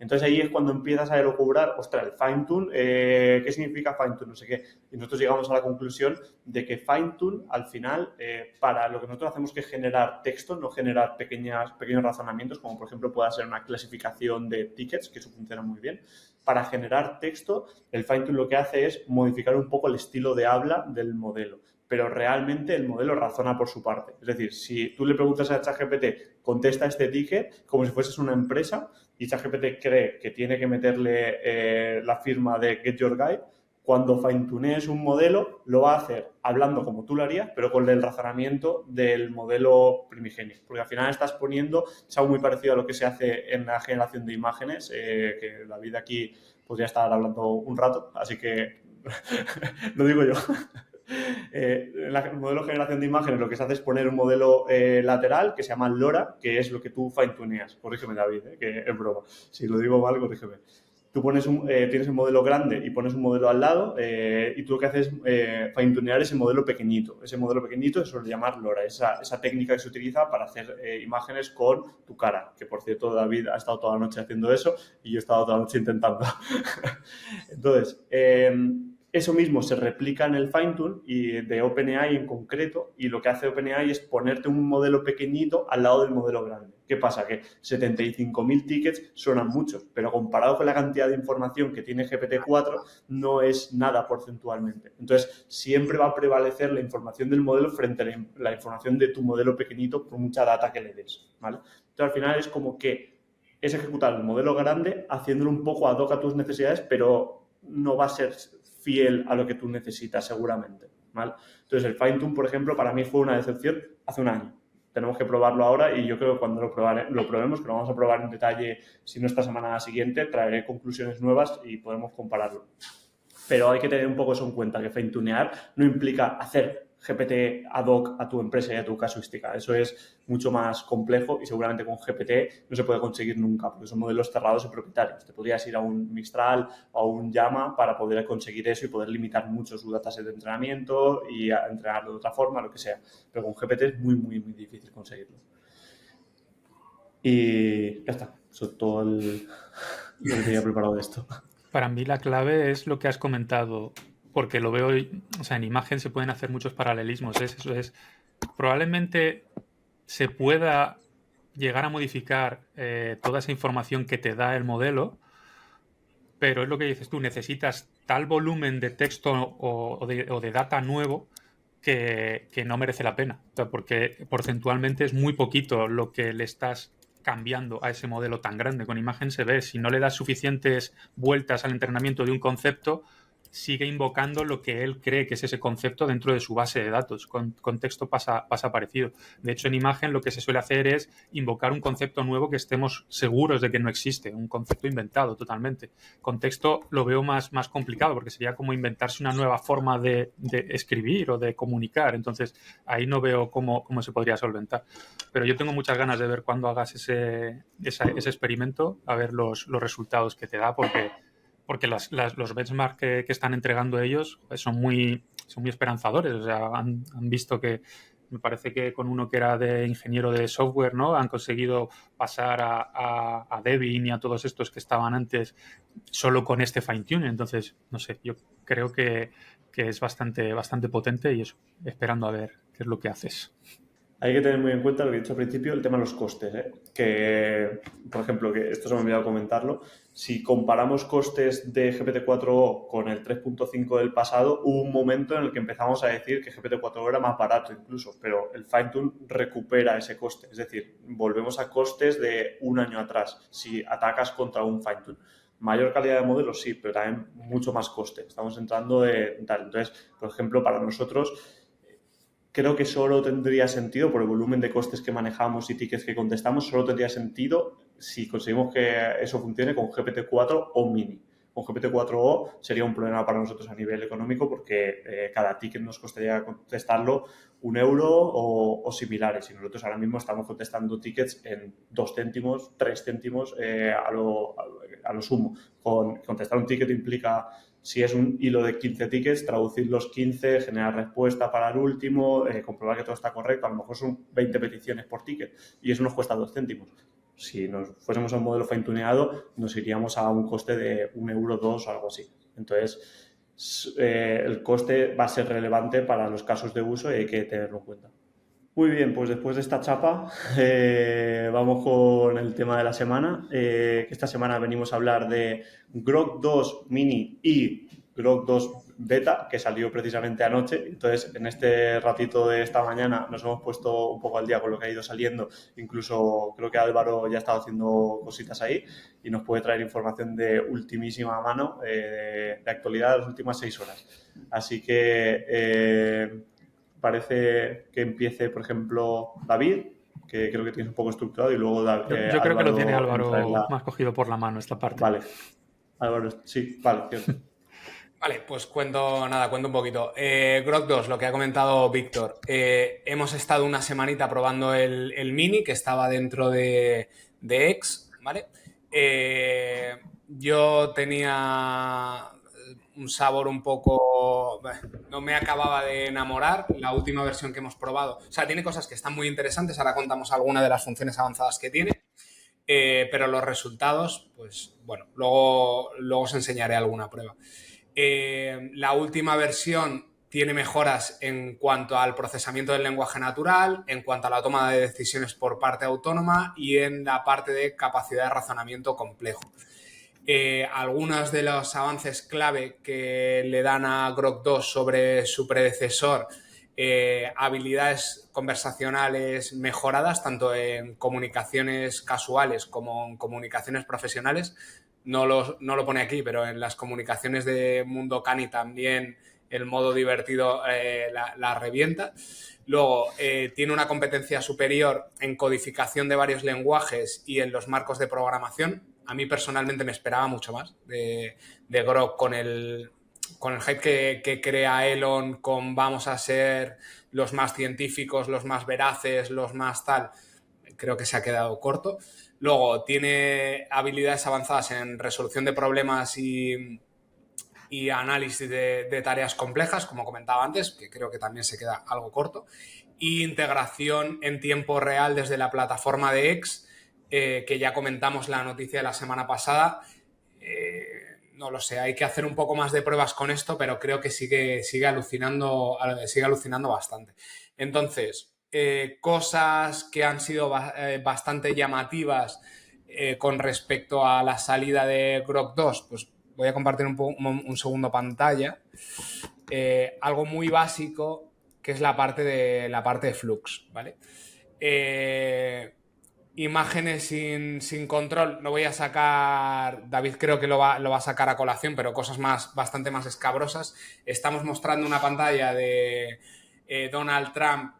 Entonces ahí es cuando empiezas a elucubrar, ostras, el fine-tune, ¿qué significa fine-tune? No sé qué. Y nosotros llegamos a la conclusión de que fine-tune, al final, para lo que nosotros hacemos que es generar texto, no generar pequeños razonamientos, como por ejemplo pueda ser una clasificación de tickets, que eso funciona muy bien. Para generar texto, el fine-tune lo que hace es modificar un poco el estilo de habla del modelo, pero realmente el modelo razona por su parte. Es decir, si tú le preguntas a ChatGPT, contesta este ticket como si fueses una empresa y ChatGPT cree que tiene que meterle la firma de Get Your Guide, cuando fine-tunees un modelo, lo va a hacer hablando como tú lo harías, pero con el razonamiento del modelo primigenio. Porque al final estás poniendo, es algo muy parecido a lo que se hace en la generación de imágenes, que David aquí podría estar hablando un rato, así que lo digo yo. En el modelo de generación de imágenes lo que se hace es poner un modelo lateral que se llama LoRa, que es lo que tú fine-tuneas. Corrígeme, David, que es broma. Si lo digo mal, corrígeme. Tú tienes un modelo grande y pones un modelo al lado y tú lo que haces es fine-tunear ese modelo pequeñito. Ese modelo pequeñito se suele llamar LoRa, esa técnica que se utiliza para hacer imágenes con tu cara, que por cierto David ha estado toda la noche haciendo eso y yo he estado toda la noche intentando. Entonces, eso mismo se replica en el fine-tune y de OpenAI en concreto, y lo que hace OpenAI es ponerte un modelo pequeñito al lado del modelo grande. ¿Qué pasa? Que 75.000 tickets suenan muchos, pero comparado con la cantidad de información que tiene GPT-4 no es nada porcentualmente. Entonces, siempre va a prevalecer la información del modelo frente a la información de tu modelo pequeñito por mucha data que le des, ¿vale? Entonces, al final es como que es ejecutar el modelo grande haciéndolo un poco ad hoc a tus necesidades, pero no va a ser fiel a lo que tú necesitas seguramente, ¿vale? Entonces el fine-tune, por ejemplo, para mí fue una decepción hace un año. Tenemos que probarlo ahora y yo creo que cuando lo probemos, que lo vamos a probar en detalle, si no esta semana siguiente, traeré conclusiones nuevas y podemos compararlo. Pero hay que tener un poco eso en cuenta, que fine-tunear no implica hacer GPT ad hoc a tu empresa y a tu casuística. Eso es mucho más complejo y seguramente con GPT no se puede conseguir nunca, porque son modelos cerrados y propietarios. Te podrías ir a un Mistral o a un Llama para poder conseguir eso y poder limitar mucho su dataset de entrenamiento y entrenarlo de otra forma, lo que sea. Pero con GPT es muy, muy, muy difícil conseguirlo. Y ya está. Eso es todo lo que tenía preparado de esto. Para mí la clave es lo que has comentado, porque lo veo, o sea, en imagen se pueden hacer muchos paralelismos. Eso es, probablemente se pueda llegar a modificar toda esa información que te da el modelo, pero es lo que dices tú, necesitas tal volumen de texto o de data nuevo que no merece la pena, o sea, porque porcentualmente es muy poquito lo que le estás cambiando a ese modelo tan grande. Con imagen se ve, si no le das suficientes vueltas al entrenamiento de un concepto, sigue invocando lo que él cree que es ese concepto dentro de su base de datos. Con texto pasa parecido. De hecho, en imagen lo que se suele hacer es invocar un concepto nuevo que estemos seguros de que no existe, un concepto inventado totalmente. Con texto lo veo más complicado, porque sería como inventarse una nueva forma de escribir o de comunicar. Entonces, ahí no veo cómo se podría solventar. Pero yo tengo muchas ganas de ver cuando hagas ese experimento, a ver los resultados que te da, porque los benchmarks que están entregando ellos son muy esperanzadores. O sea, han visto que Me parece que con uno que era de ingeniero de software, ¿no? Han conseguido pasar a Debian y a todos estos que estaban antes solo con este fine-tuning. Entonces, no sé, yo creo que es bastante potente y eso, esperando a ver qué es lo que haces. Hay que tener muy en cuenta lo que he dicho al principio, el tema de los costes, ¿eh? Que, por ejemplo, que esto se me ha olvidado comentarlo, si comparamos costes de GPT-4o con el 3.5 del pasado, hubo un momento en el que empezamos a decir que GPT-4o era más barato incluso, pero el Fine-Tune recupera ese coste, es decir, volvemos a costes de un año atrás si atacas contra un Fine-Tune. Mayor calidad de modelos, sí, pero también mucho más coste. Estamos entrando de tal. Entonces, por ejemplo, para nosotros creo que solo tendría sentido, por el volumen de costes que manejamos y tickets que contestamos, solo tendría sentido si conseguimos que eso funcione con GPT-4 o Mini. Con GPT-4o sería un problema para nosotros a nivel económico porque cada ticket nos costaría contestarlo 1 euro o similares. Y nosotros ahora mismo estamos contestando tickets en 2 céntimos, 3 céntimos a lo sumo. Contestar un ticket implica, si es un hilo de 15 tickets, traducir los 15, generar respuesta para el último, comprobar que todo está correcto. A lo mejor son 20 peticiones por ticket y eso nos cuesta 2 céntimos. Si nos fuésemos a un modelo fine-tuneado, nos iríamos a un coste de 1 euro, 2 o algo así. Entonces, el coste va a ser relevante para los casos de uso y hay que tenerlo en cuenta. Muy bien, pues después de esta chapa vamos con el tema de la semana. Esta semana venimos a hablar de Grok 2 Mini y Grok 2 Beta, que salió precisamente anoche. Entonces, en este ratito de esta mañana nos hemos puesto un poco al día con lo que ha ido saliendo. Incluso creo que Álvaro ya ha estado haciendo cositas ahí y nos puede traer información de ultimísima mano, de actualidad de las últimas 6 horas. Así que parece que empiece, por ejemplo, David, que creo que tienes un poco estructurado, y luego Yo creo que lo tiene Álvaro la... más cogido por la mano esta parte. Vale, Álvaro, sí, vale, cierto. Vale, pues cuento un poquito. Grok 2, lo que ha comentado Víctor. Hemos estado una semanita probando el Mini, que estaba dentro de X, ¿vale? Yo tenía un sabor un poco... No me acababa de enamorar la última versión que hemos probado. O sea, tiene cosas que están muy interesantes. Ahora contamos algunas de las funciones avanzadas que tiene. Pero los resultados, pues bueno, luego os enseñaré alguna prueba. La última versión tiene mejoras en cuanto al procesamiento del lenguaje natural, en cuanto a la toma de decisiones por parte autónoma y en la parte de capacidad de razonamiento complejo. Algunos de los avances clave que le dan a Grok 2 sobre su predecesor, habilidades conversacionales mejoradas, tanto en comunicaciones casuales como en comunicaciones profesionales. No lo pone aquí, pero en las comunicaciones de Mundo Cani también el modo divertido la revienta. Luego, tiene una competencia superior en codificación de varios lenguajes y en los marcos de programación. A mí personalmente me esperaba mucho más de Grok con el hype que crea Elon, con vamos a ser los más científicos, los más veraces, los más tal. Creo que se ha quedado corto. Luego, tiene habilidades avanzadas en resolución de problemas y análisis de tareas complejas, como comentaba antes, que creo que también se queda algo corto. Y integración en tiempo real desde la plataforma de X, que ya comentamos la noticia de la semana pasada. No lo sé, hay que hacer un poco más de pruebas con esto, pero creo que sigue alucinando bastante. Entonces, cosas que han sido bastante llamativas con respecto a la salida de Grok 2, pues voy a compartir un segundo pantalla. Algo muy básico, que es la parte de Flux, ¿vale? Imágenes sin control, no voy a sacar, David creo que lo va a sacar a colación, pero cosas bastante más escabrosas. Estamos mostrando una pantalla de Donald Trump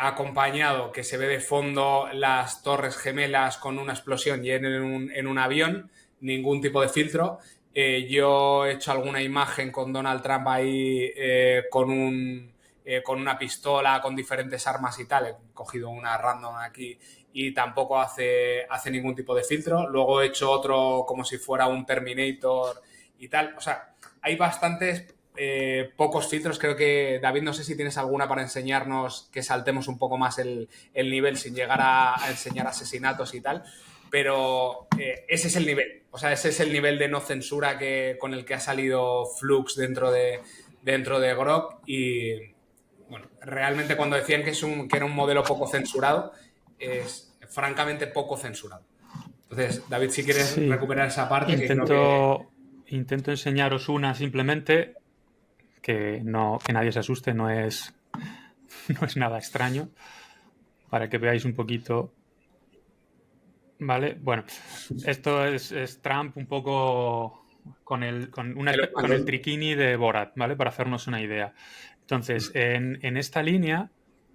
acompañado, que se ve de fondo las Torres Gemelas con una explosión y en un avión, ningún tipo de filtro. Yo he hecho alguna imagen con Donald Trump ahí con una pistola, con diferentes armas y tal. He cogido una random aquí y tampoco hace ningún tipo de filtro. Luego he hecho otro como si fuera un Terminator y tal. O sea, hay bastantes pocos filtros. Creo que, David, no sé si tienes alguna para enseñarnos, que saltemos un poco más el nivel sin llegar a enseñar asesinatos y tal, pero ese es el nivel. O sea, ese es el nivel de no censura con el que ha salido Flux dentro de Grok. Y bueno, realmente cuando decían que era un modelo poco censurado, es francamente poco censurado. Entonces, David, si quieres Sí, recuperar esa parte, que creo que... intento enseñaros una simplemente, que nadie se asuste, no es nada extraño, para que veáis un poquito. Vale, bueno, esto es Trump un poco con el triquini de Borat, ¿vale? Para hacernos una idea. Entonces, en esta línea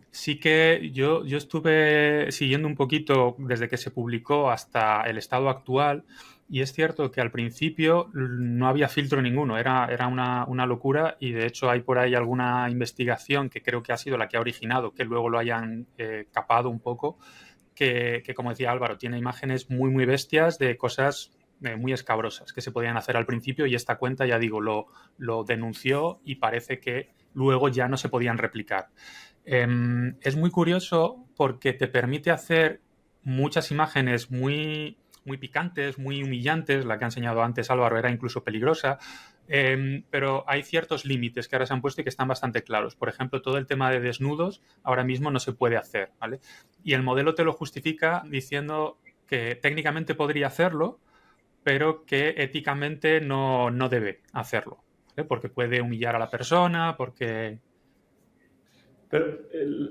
sí que yo estuve siguiendo un poquito desde que se publicó hasta el estado actual, y es cierto que al principio no había filtro ninguno, era una locura, y de hecho hay por ahí alguna investigación que creo que ha sido la que ha originado que luego lo hayan capado un poco, que, como decía Álvaro, tiene imágenes muy, muy bestias de cosas muy escabrosas que se podían hacer al principio, y esta cuenta, ya digo, lo denunció y parece que luego ya no se podían replicar. Es muy curioso porque te permite hacer muchas imágenes muy, muy picantes, muy humillantes. La que ha enseñado antes Álvaro era incluso peligrosa. Pero hay ciertos límites que ahora se han puesto y que están bastante claros. Por ejemplo, todo el tema de desnudos ahora mismo no se puede hacer, ¿vale? Y el modelo te lo justifica diciendo que técnicamente podría hacerlo, pero que éticamente no debe hacerlo, ¿vale? Porque puede humillar a la persona, porque... Pero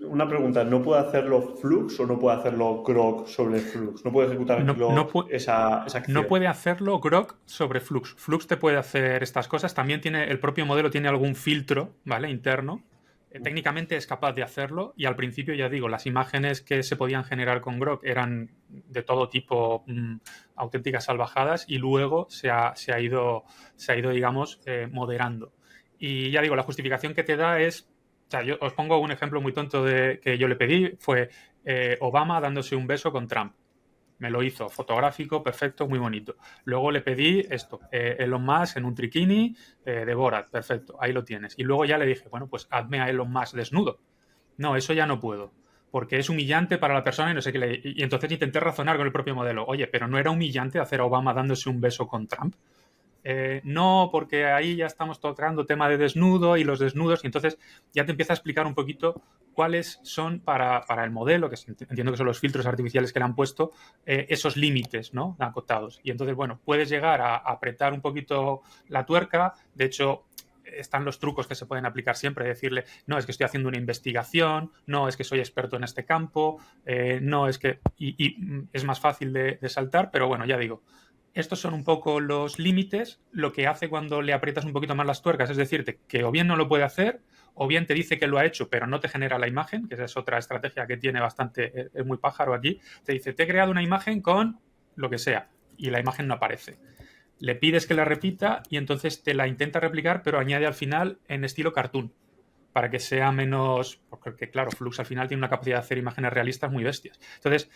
una pregunta, ¿no puede hacerlo Flux o no puede hacerlo Grok sobre Flux? ¿No puede ejecutar Grok esa acción? No puede hacerlo Grok sobre Flux. Flux te puede hacer estas cosas. También el propio modelo tiene algún filtro, ¿vale? Interno. Técnicamente es capaz de hacerlo, y al principio, ya digo, las imágenes que se podían generar con Grok eran de todo tipo, auténticas salvajadas, y luego se ha ido, digamos, moderando. Y ya digo, la justificación que te da es... O sea, yo os pongo un ejemplo muy tonto que yo le pedí, fue Obama dándose un beso con Trump. Me lo hizo, fotográfico, perfecto, muy bonito. Luego le pedí esto, Elon Musk en un triquini de Borat, perfecto, ahí lo tienes. Y luego ya le dije, bueno, pues hazme a Elon Musk desnudo. No, eso ya no puedo, porque es humillante para la persona y no sé qué. Y entonces intenté razonar con el propio modelo. Oye, pero ¿no era humillante hacer a Obama dándose un beso con Trump? No, porque ahí ya estamos tocando tema de desnudo y los desnudos, y entonces ya te empieza a explicar un poquito cuáles son para el modelo, que entiendo que son los filtros artificiales que le han puesto, esos límites, ¿no?, acotados. Y entonces, bueno, puedes llegar a apretar un poquito la tuerca. De hecho, están los trucos que se pueden aplicar siempre, decirle, no, es que estoy haciendo una investigación, no, es que soy experto en este campo, no, es que... Y es más fácil de saltar, pero bueno, ya digo, estos son un poco los límites, lo que hace cuando le aprietas un poquito más las tuercas, es decirte que o bien no lo puede hacer, o bien te dice que lo ha hecho, pero no te genera la imagen, que esa es otra estrategia que tiene bastante, es muy pájaro aquí. Te dice, te he creado una imagen con lo que sea, y la imagen no aparece. Le pides que la repita y entonces te la intenta replicar, pero añade al final en estilo cartoon, para que sea menos... Porque claro, Flux al final tiene una capacidad de hacer imágenes realistas muy bestias. Entonces...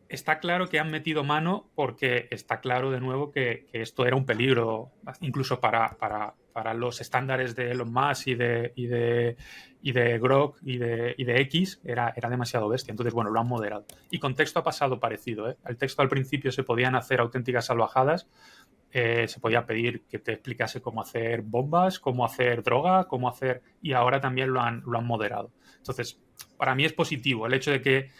está claro que han metido mano, porque está claro de nuevo que esto era un peligro, incluso para los estándares de Elon Musk y de Grok y de X, era demasiado bestia. Entonces, bueno, lo han moderado. Y con texto ha pasado parecido, ¿eh? El texto al principio se podían hacer auténticas salvajadas, se podía pedir que te explicase cómo hacer bombas, cómo hacer droga, cómo hacer... Y ahora también lo han moderado. Entonces, para mí es positivo el hecho de que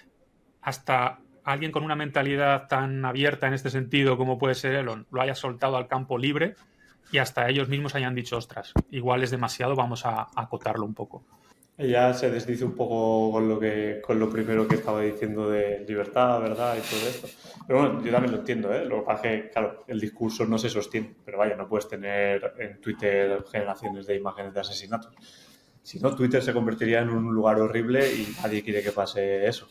hasta... alguien con una mentalidad tan abierta en este sentido como puede ser Elon lo haya soltado al campo libre, y hasta ellos mismos hayan dicho, ostras, igual es demasiado, vamos a acotarlo un poco. Ella se desdice un poco con lo primero que estaba diciendo de libertad, verdad y todo esto. Pero bueno, yo también lo entiendo, ¿eh? Lo que pasa es que, claro, el discurso no se sostiene. Pero vaya, no puedes tener en Twitter generaciones de imágenes de asesinatos. Si no, Twitter se convertiría en un lugar horrible y nadie quiere que pase eso.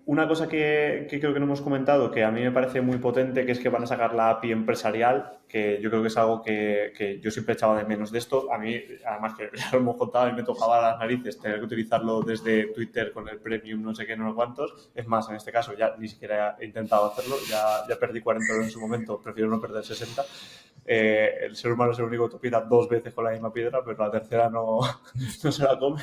Una cosa que creo que no hemos comentado, que a mí me parece muy potente, que es que van a sacar la API empresarial, que yo creo que es algo que yo siempre echaba de menos de esto. A mí, además que ya lo hemos contado y me tocaba las narices tener que utilizarlo desde Twitter con el Premium, no sé qué, no sé cuántos. Es más, en este caso ya ni siquiera he intentado hacerlo, ya perdí 40 euros en su momento, prefiero no perder 60. el ser humano es el único que tropieza 2 veces con la misma piedra, pero la tercera no, no se la come.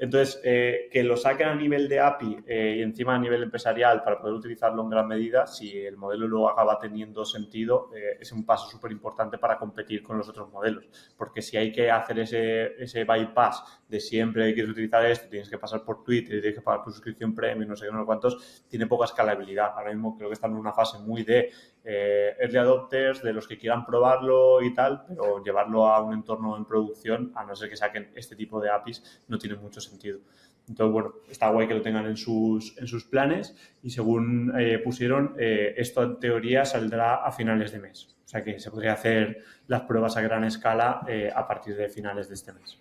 Entonces, que lo saquen a nivel de API y encima a nivel empresarial para poder utilizarlo en gran medida, si el modelo luego acaba teniendo sentido, es un paso súper importante para competir con los otros modelos. Porque si hay que hacer ese bypass de siempre quieres utilizar esto, tienes que pasar por Twitter, tienes que pagar tu suscripción premium, no sé qué, no sé cuántos, tiene poca escalabilidad. Ahora mismo creo que están en una fase muy de early adopters, de los que quieran probarlo y tal, pero llevarlo a un entorno en producción, a no ser que saquen este tipo de APIs, no tiene mucho sentido. Entonces, bueno, está guay que lo tengan en sus planes y según pusieron, esto en teoría saldrá a finales de mes. O sea que se podría hacer las pruebas a gran escala a partir de finales de este mes.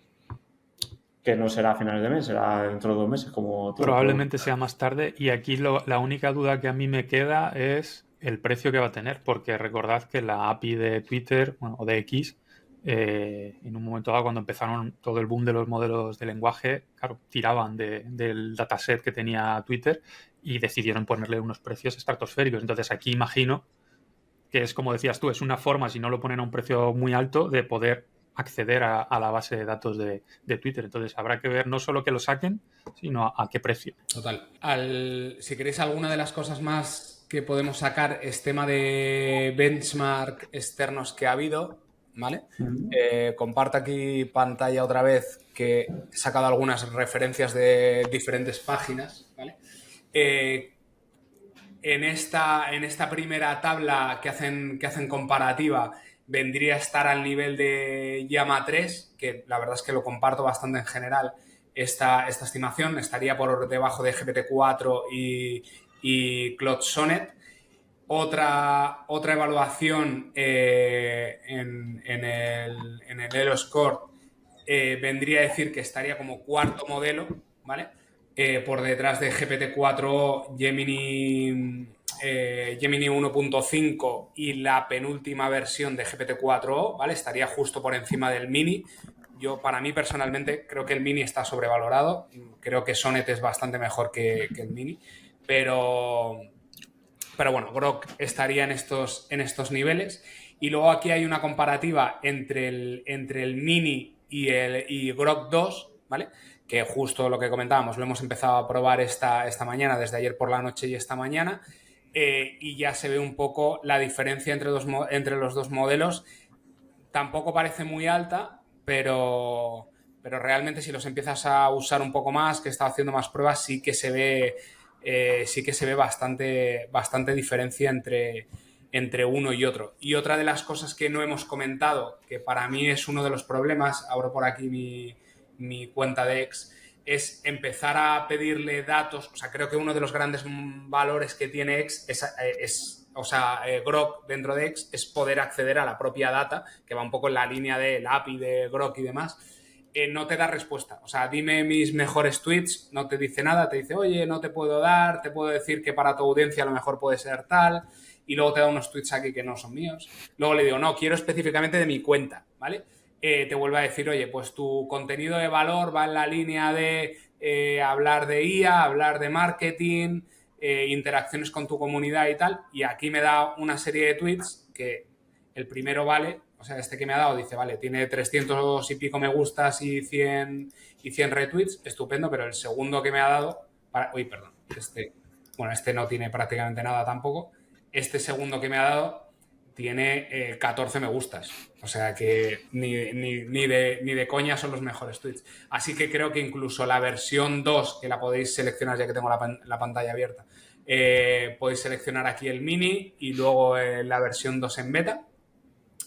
Que no será a finales de mes, será dentro de 2 meses, como todo. Probablemente sea más tarde. Y aquí la única duda que a mí me queda es el precio que va a tener, porque recordad que la API de Twitter, bueno, o de X, en un momento dado, cuando empezaron todo el boom de los modelos de lenguaje, claro, tiraban del dataset que tenía Twitter y decidieron ponerle unos precios estratosféricos. Entonces aquí imagino que es, como decías tú, es una forma, si no lo ponen a un precio muy alto, de poder acceder a la base de datos de Twitter. Entonces habrá que ver no solo que lo saquen, sino a qué precio. Total. Si queréis alguna de las cosas más que podemos sacar es tema de benchmark externos que ha habido, ¿vale? Comparto aquí pantalla otra vez, que he sacado algunas referencias de diferentes páginas, ¿vale? En esta primera tabla que hacen comparativa vendría a estar al nivel de Llama 3, que la verdad es que lo comparto bastante en general. Esta estimación estaría por debajo de GPT-4 y Claude Sonnet. Otra evaluación en el Elo Score vendría a decir que estaría como cuarto modelo, ¿vale? Por detrás de GPT-4, Gemini 1.5 y la penúltima versión de GPT-4o, ¿vale? Estaría justo por encima del Mini. Yo, para mí, personalmente, creo que el Mini está sobrevalorado. Creo que Sonnet es bastante mejor que el Mini. Pero bueno, Grok estaría en estos niveles. Y luego aquí hay una comparativa entre el Mini y Grok 2, ¿vale? Que justo lo que comentábamos, lo hemos empezado a probar esta mañana, desde ayer por la noche y esta mañana. Y ya se ve un poco la diferencia entre los dos modelos. Tampoco parece muy alta, pero realmente si los empiezas a usar un poco más, que he estado haciendo más pruebas, sí que se ve bastante diferencia entre uno y otro. Y otra de las cosas que no hemos comentado, que para mí es uno de los problemas, abro por aquí mi cuenta de X, es empezar a pedirle datos. O sea, creo que uno de los grandes valores que tiene X Grok dentro de X es poder acceder a la propia data, que va un poco en la línea de la API de Grok y demás. No te da respuesta. O sea, dime mis mejores tweets, no te dice nada, te dice, oye, no te puedo dar, te puedo decir que para tu audiencia a lo mejor puede ser tal, y luego te da unos tweets aquí que no son míos. Luego le digo, no, quiero específicamente de mi cuenta, ¿vale? Te vuelve a decir, oye, pues tu contenido de valor va en la línea de hablar de IA, hablar de marketing, interacciones con tu comunidad y tal, y aquí me da una serie de tweets que el primero vale, o sea, este que me ha dado dice, vale, tiene 300 y pico me gustas y 100 retweets, estupendo, pero el segundo que me ha dado, este no tiene prácticamente nada tampoco, este segundo que me ha dado tiene 14 me gustas, o sea que ni de coña son los mejores tweets. Así que creo que incluso la versión 2, que la podéis seleccionar ya que tengo la pantalla abierta, podéis seleccionar aquí el Mini y luego la versión 2 en beta,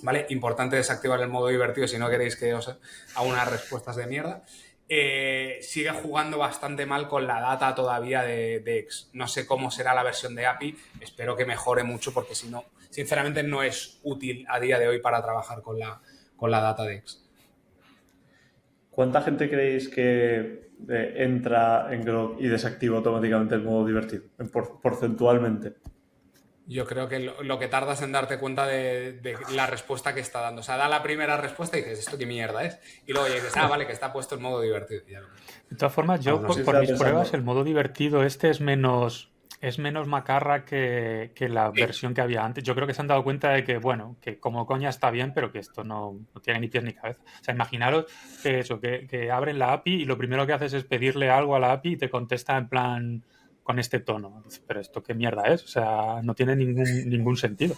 ¿vale? Importante desactivar el modo divertido si no queréis que os haga unas respuestas de mierda. Sigue jugando bastante mal con la data todavía de X. No sé cómo será la versión de API, espero que mejore mucho porque si no, sinceramente no es útil a día de hoy para trabajar con la data de X. ¿Cuánta gente creéis que entra en Grok y desactiva automáticamente el modo divertido, porcentualmente? Yo creo que lo que tardas en darte cuenta de la respuesta que está dando. O sea, da la primera respuesta y dices, ¿esto qué mierda es? Y luego ya dices, vale, que está puesto el modo divertido. De todas formas, yo por mis pruebas, el modo divertido este es menos es menos macarra que la versión que había antes. Yo creo que se han dado cuenta de que, bueno, que como coña está bien, pero que esto no tiene ni pies ni cabeza. O sea, imaginaros que eso, que abren la API y lo primero que haces es pedirle algo a la API y te contesta en plan con este tono. Pero esto qué mierda es, o sea, no tiene ningún sentido.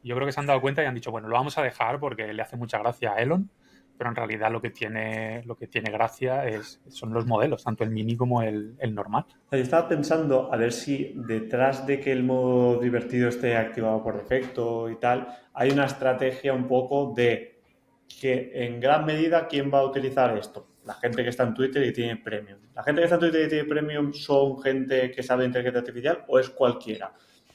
Yo creo que se han dado cuenta y han dicho, bueno, lo vamos a dejar porque le hace mucha gracia a Elon, pero en realidad lo que tiene gracia son los modelos, tanto el mini como el normal. Yo estaba pensando a ver si detrás de que el modo divertido esté activado por defecto y tal, hay una estrategia un poco de que en gran medida ¿quién va a utilizar esto? La gente que está en Twitter y tiene Premium. ¿La gente que está en Twitter y tiene Premium son gente que sabe de inteligencia artificial o es cualquiera?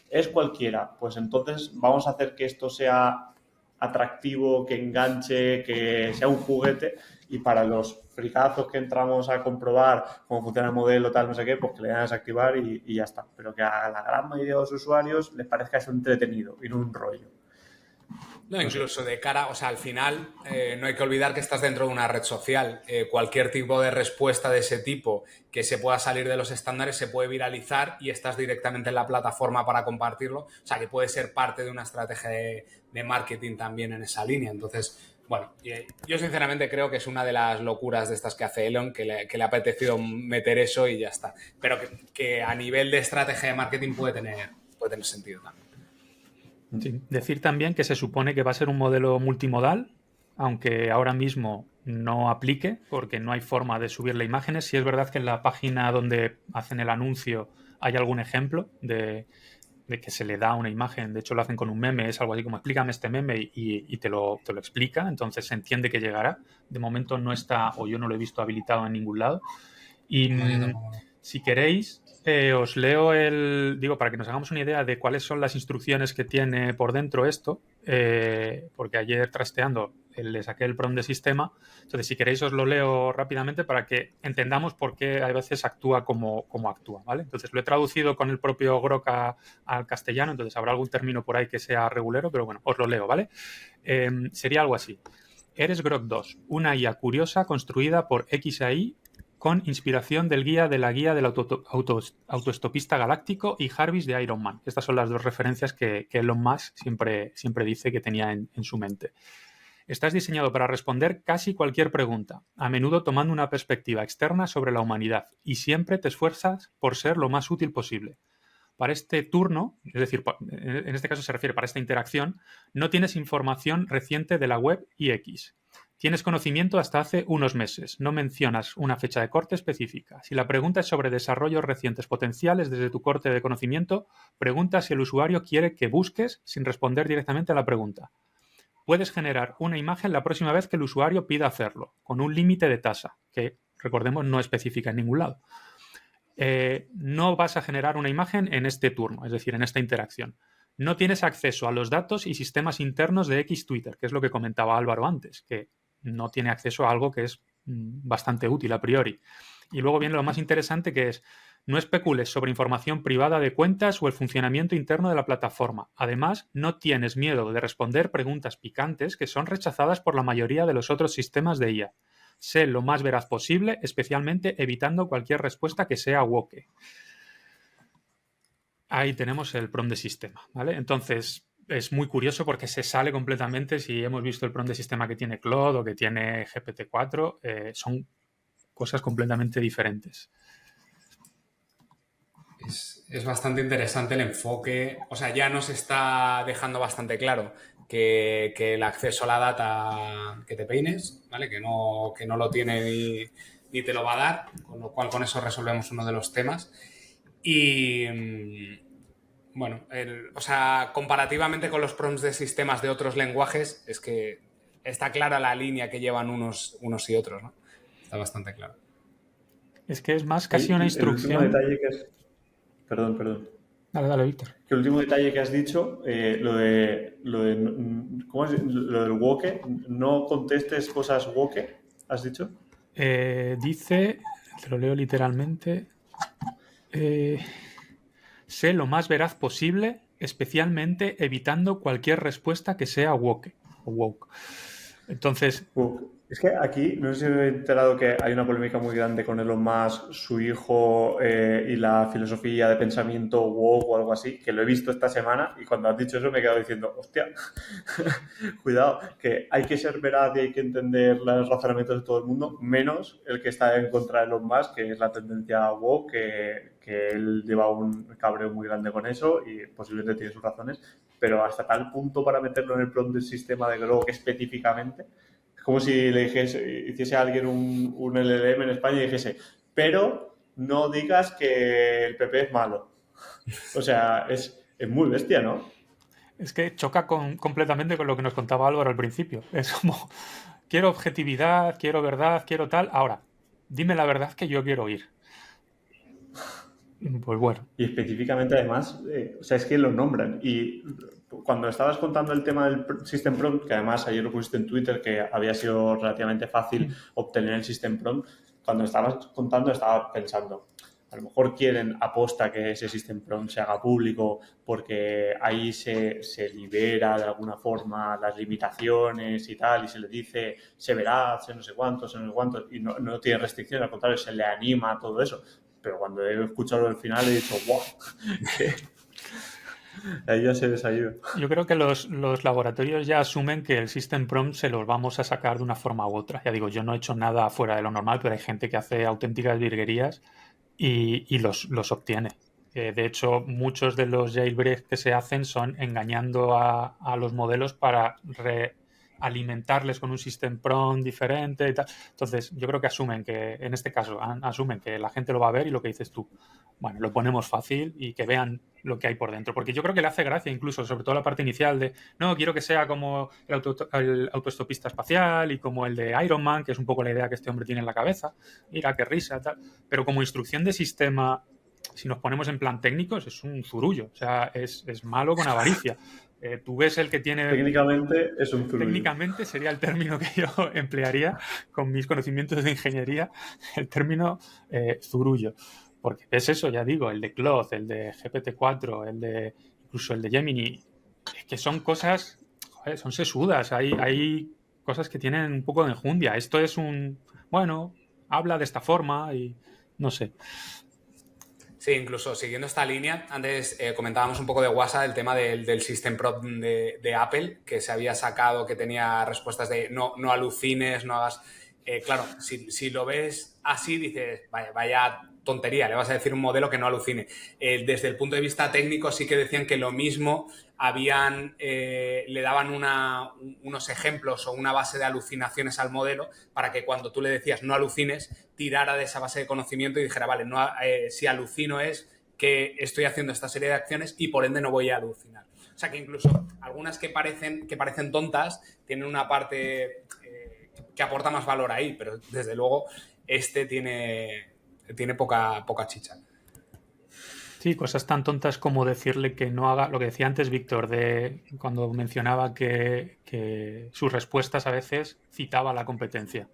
Es cualquiera. Pues entonces vamos a hacer que esto sea atractivo, que enganche, que sea un juguete, y para los fricazos que entramos a comprobar cómo funciona el modelo, tal, no sé qué, pues que le den a desactivar y ya está. Pero que a la gran mayoría de los usuarios les parezca eso entretenido y no un rollo. No, incluso de cara, o sea, al final no hay que olvidar que estás dentro de una red social. Cualquier tipo de respuesta de ese tipo que se pueda salir de los estándares se puede viralizar y estás directamente en la plataforma para compartirlo. O sea, que puede ser parte de una estrategia de marketing también en esa línea. Entonces, bueno, yo sinceramente creo que es una de las locuras de estas que hace Elon, que le ha apetecido meter eso y ya está. Pero que a nivel de estrategia de marketing puede tener sentido también. Sí. Decir también que se supone que va a ser un modelo multimodal, aunque ahora mismo no aplique porque no hay forma de subirle imágenes. Sí es verdad que en la página donde hacen el anuncio hay algún ejemplo de que se le da una imagen. De hecho lo hacen con un meme, es algo así como explícame este meme y te lo explica, entonces se entiende que llegará. De momento no está, o yo no lo he visto habilitado en ningún lado. Y si queréis, os leo digo, para que nos hagamos una idea de cuáles son las instrucciones que tiene por dentro esto, porque ayer trasteando le saqué el prompt de sistema. Entonces, si queréis, os lo leo rápidamente para que entendamos por qué a veces actúa como actúa, ¿vale? Entonces, lo he traducido con el propio Grok al castellano, entonces habrá algún término por ahí que sea regulero, pero bueno, os lo leo, ¿vale? Sería algo así. Eres Grok 2, una IA curiosa construida por XAI con inspiración del guía del autoestopista galáctico y Jarvis de Iron Man. Estas son las dos referencias que Elon Musk siempre dice que tenía en su mente. Estás diseñado para responder casi cualquier pregunta, a menudo tomando una perspectiva externa sobre la humanidad, y siempre te esfuerzas por ser lo más útil posible. Para este turno, es decir, en este caso se refiere para esta interacción, no tienes información reciente de la web y X. Tienes conocimiento hasta hace unos meses. No mencionas una fecha de corte específica. Si la pregunta es sobre desarrollos recientes potenciales desde tu corte de conocimiento, pregunta si el usuario quiere que busques sin responder directamente a la pregunta. Puedes generar una imagen la próxima vez que el usuario pida hacerlo, con un límite de tasa, que, recordemos, no especifica en ningún lado. No vas a generar una imagen en este turno, es decir, en esta interacción. No tienes acceso a los datos y sistemas internos de X Twitter, que es lo que comentaba Álvaro antes, que no tiene acceso a algo que es bastante útil a priori. Y luego viene lo más interesante, que es: no especules sobre información privada de cuentas o el funcionamiento interno de la plataforma. Además, no tienes miedo de responder preguntas picantes que son rechazadas por la mayoría de los otros sistemas de IA. Sé lo más veraz posible, especialmente evitando cualquier respuesta que sea woke. Ahí tenemos el prompt de sistema, ¿vale? Entonces, es muy curioso porque se sale completamente. Si hemos visto el prompt de sistema que tiene Claude o que tiene GPT-4, son cosas completamente diferentes. Es bastante interesante el enfoque. O sea, ya nos está dejando bastante claro que el acceso a la data, que te peines, ¿vale? Que no lo tiene ni te lo va a dar, con lo cual con eso resolvemos uno de los temas. Y bueno, o sea, comparativamente con los prompts de sistemas de otros lenguajes, es que está clara la línea que llevan unos y otros, ¿no? Está bastante claro. Es que es más casi una instrucción. El último detalle que es... Perdón. Dale, Víctor. Que el último detalle que has dicho, ¿cómo es? Lo del woke, no contestes cosas woke, ¿has dicho? Dice, te lo leo literalmente, sé lo más veraz posible, especialmente evitando cualquier respuesta que sea woke o woke. Entonces, Es que aquí, no sé si me he enterado que hay una polémica muy grande con Elon Musk, su hijo y la filosofía de pensamiento woke o algo así, que lo he visto esta semana y cuando has dicho eso me he quedado diciendo, hostia, cuidado, que hay que ser veraz y hay que entender los razonamientos de todo el mundo, menos el que está en contra de Elon Musk, que es la tendencia woke, que él lleva un cabreo muy grande con eso y posiblemente tiene sus razones, pero hasta tal punto para meterlo en el prompt del sistema de Grok específicamente. Es como si le dijese, hiciese a alguien un LLM en España y dijese, pero no digas que el PP es malo. O sea, es muy bestia, ¿no? Es que choca completamente con lo que nos contaba Álvaro al principio. Es como, quiero objetividad, quiero verdad, quiero tal. Ahora, dime la verdad que yo quiero oír. Pues bueno. Y específicamente además, o sea, es que lo nombran. Y cuando estabas contando el tema del System Prompt, que además ayer lo pusiste en Twitter, que había sido relativamente fácil obtener el System Prompt, cuando estabas contando estaba pensando, a lo mejor quieren aposta que ese System Prompt se haga público porque ahí se libera de alguna forma las limitaciones y tal, y se le dice se verá, se no sé cuántos, y no tiene restricciones, al contrario, se le anima a todo eso. Pero cuando he escuchado el final he dicho, ¡wow! Ahí ya se les ha ido. Yo creo que los laboratorios ya asumen que el System Prompt se los vamos a sacar de una forma u otra. Ya digo, yo no he hecho nada fuera de lo normal, pero hay gente que hace auténticas virguerías y los obtiene. De hecho, muchos de los jailbreaks que se hacen son engañando a los modelos para alimentarles con un system prompt diferente y tal. Entonces, yo creo que asumen que, en este caso, asumen que la gente lo va a ver y lo que dices tú, bueno, lo ponemos fácil y que vean lo que hay por dentro. Porque yo creo que le hace gracia incluso, sobre todo la parte inicial de, no, quiero que sea como el autoestopista espacial y como el de Iron Man, que es un poco la idea que este hombre tiene en la cabeza. Mira, qué risa, tal. Pero como instrucción de sistema, si nos ponemos en plan técnicos, es un zurullo. O sea, es malo con avaricia. Tú ves el que tiene... Técnicamente es un zurullo. Técnicamente sería el término que yo emplearía con mis conocimientos de ingeniería, el término zurullo. Porque es eso, ya digo, el de Claude, el de GPT-4, incluso el de Gemini, es que son cosas, joder, son sesudas, hay cosas que tienen un poco de enjundia. Esto es bueno, habla de esta forma y no sé. Sí, incluso siguiendo esta línea, antes comentábamos un poco de WhatsApp, el tema del System Prompt de Apple, que se había sacado, que tenía respuestas de no alucines, no hagas... claro, si lo ves así, dices, vaya tontería, le vas a decir un modelo que no alucine. Desde el punto de vista técnico sí que decían que lo mismo le daban unos ejemplos o una base de alucinaciones al modelo para que cuando tú le decías no alucines, tirara de esa base de conocimiento y dijera, vale, si alucino es que estoy haciendo esta serie de acciones y por ende no voy a alucinar. O sea que incluso algunas que parecen tontas tienen una parte que aporta más valor ahí, pero desde luego tiene poca chicha. Sí, cosas tan tontas como decirle que no haga lo que decía antes Víctor, de cuando mencionaba que sus respuestas a veces citaba la competencia.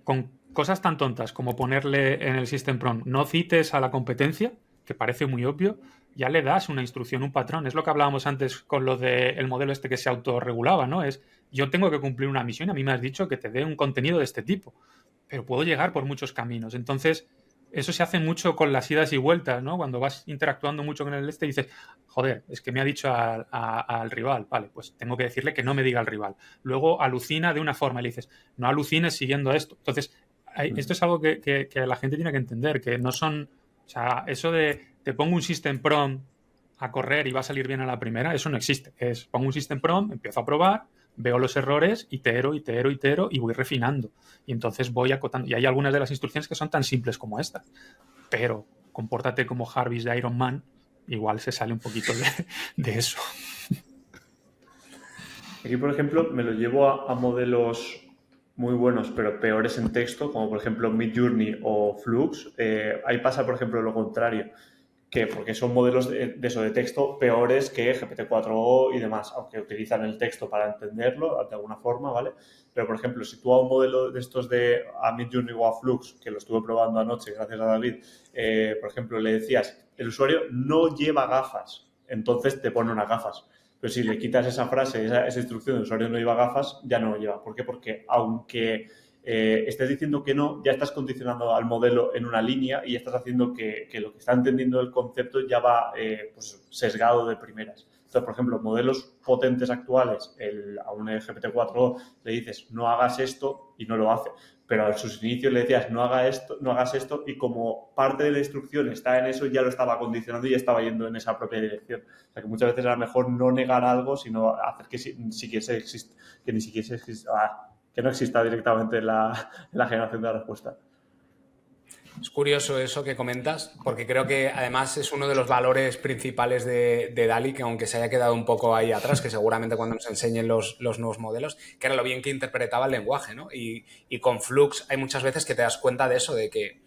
Con cosas tan tontas como ponerle en el System Prompt no cites a la competencia, que parece muy obvio, ya le das una instrucción, un patrón. Es lo que hablábamos antes con lo del modelo este que se autorregulaba, ¿no? Es, yo tengo que cumplir una misión, a mí me has dicho que te dé un contenido de este tipo, pero puedo llegar por muchos caminos. Entonces, eso se hace mucho con las idas y vueltas, ¿no? Cuando vas interactuando mucho con el este y dices, joder, es que me ha dicho al rival, vale, pues tengo que decirle que no me diga al rival. Luego alucina de una forma y le dices, no alucines siguiendo esto. Entonces, esto es algo que la gente tiene que entender, que no son, o sea, eso de te pongo un system prompt a correr y va a salir bien a la primera, eso no existe. Es pongo un system prompt, empiezo a probar, veo los errores, itero y voy refinando. Y entonces voy acotando. Y hay algunas de las instrucciones que son tan simples como esta. Pero compórtate como Jarvis de Iron Man, igual se sale un poquito de eso. Aquí, por ejemplo, me lo llevo a modelos muy buenos, pero peores en texto, como por ejemplo Midjourney o Flux. Ahí pasa, por ejemplo, lo contrario, porque son modelos de texto peores que GPT-4o y demás, aunque utilizan el texto para entenderlo de alguna forma, ¿vale? Pero, por ejemplo, si tú a un modelo de estos a Midjourney o a Flux, que lo estuve probando anoche gracias a David, por ejemplo, le decías, el usuario no lleva gafas, entonces te pone unas gafas. Pero si le quitas esa frase, esa instrucción de usuario no lleva gafas, ya no lo lleva. ¿Por qué? Porque aunque estés diciendo que no, ya estás condicionando al modelo en una línea y estás haciendo que lo que está entendiendo el concepto ya va pues sesgado de primeras. Entonces, por ejemplo, modelos potentes actuales, a un GPT-4 le dices no hagas esto y no lo hace. Pero a sus inicios le decías no hagas esto y como parte de la instrucción está en eso, ya lo estaba condicionando y ya estaba yendo en esa propia dirección. O sea que muchas veces era mejor no negar algo, sino hacer que ni siquiera exista, que no exista directamente la generación de la respuesta. Es curioso eso que comentas, porque creo que además es uno de los valores principales de DALL-E, que aunque se haya quedado un poco ahí atrás, que seguramente cuando nos enseñen los nuevos modelos, que era lo bien que interpretaba el lenguaje, ¿no? Y con Flux hay muchas veces que te das cuenta de eso, de que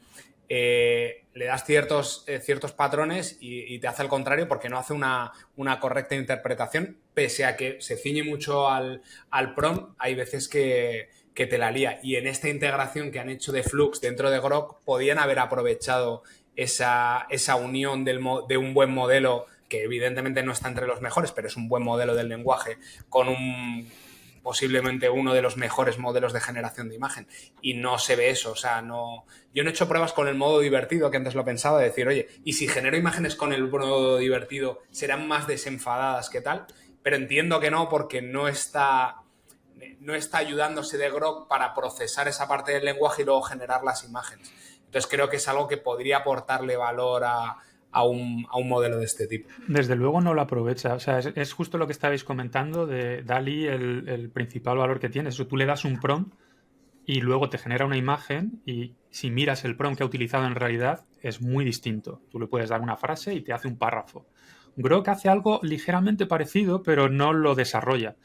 le das ciertos patrones y te hace el contrario porque no hace una correcta interpretación, pese a que se ciñe mucho al prompt, hay veces que te la lía. Y en esta integración que han hecho de Flux dentro de Grok, podían haber aprovechado esa unión de un buen modelo, que evidentemente no está entre los mejores, pero es un buen modelo del lenguaje, con posiblemente uno de los mejores modelos de generación de imagen. Y no se ve eso. O sea, no. Yo no he hecho pruebas con el modo divertido, que antes lo pensaba, de decir, oye, ¿y si genero imágenes con el modo divertido, serán más desenfadadas que tal? Pero entiendo que no, porque no está ayudándose de Grok para procesar esa parte del lenguaje y luego generar las imágenes. Entonces creo que es algo que podría aportarle valor a un modelo de este tipo. Desde luego no lo aprovecha. O sea, es justo lo que estabais comentando de DALL-E, el principal valor que tiene. Eso, tú le das un prompt y luego te genera una imagen y si miras el prompt que ha utilizado en realidad es muy distinto. Tú le puedes dar una frase y te hace un párrafo. Grok hace algo ligeramente parecido, pero no lo desarrolla.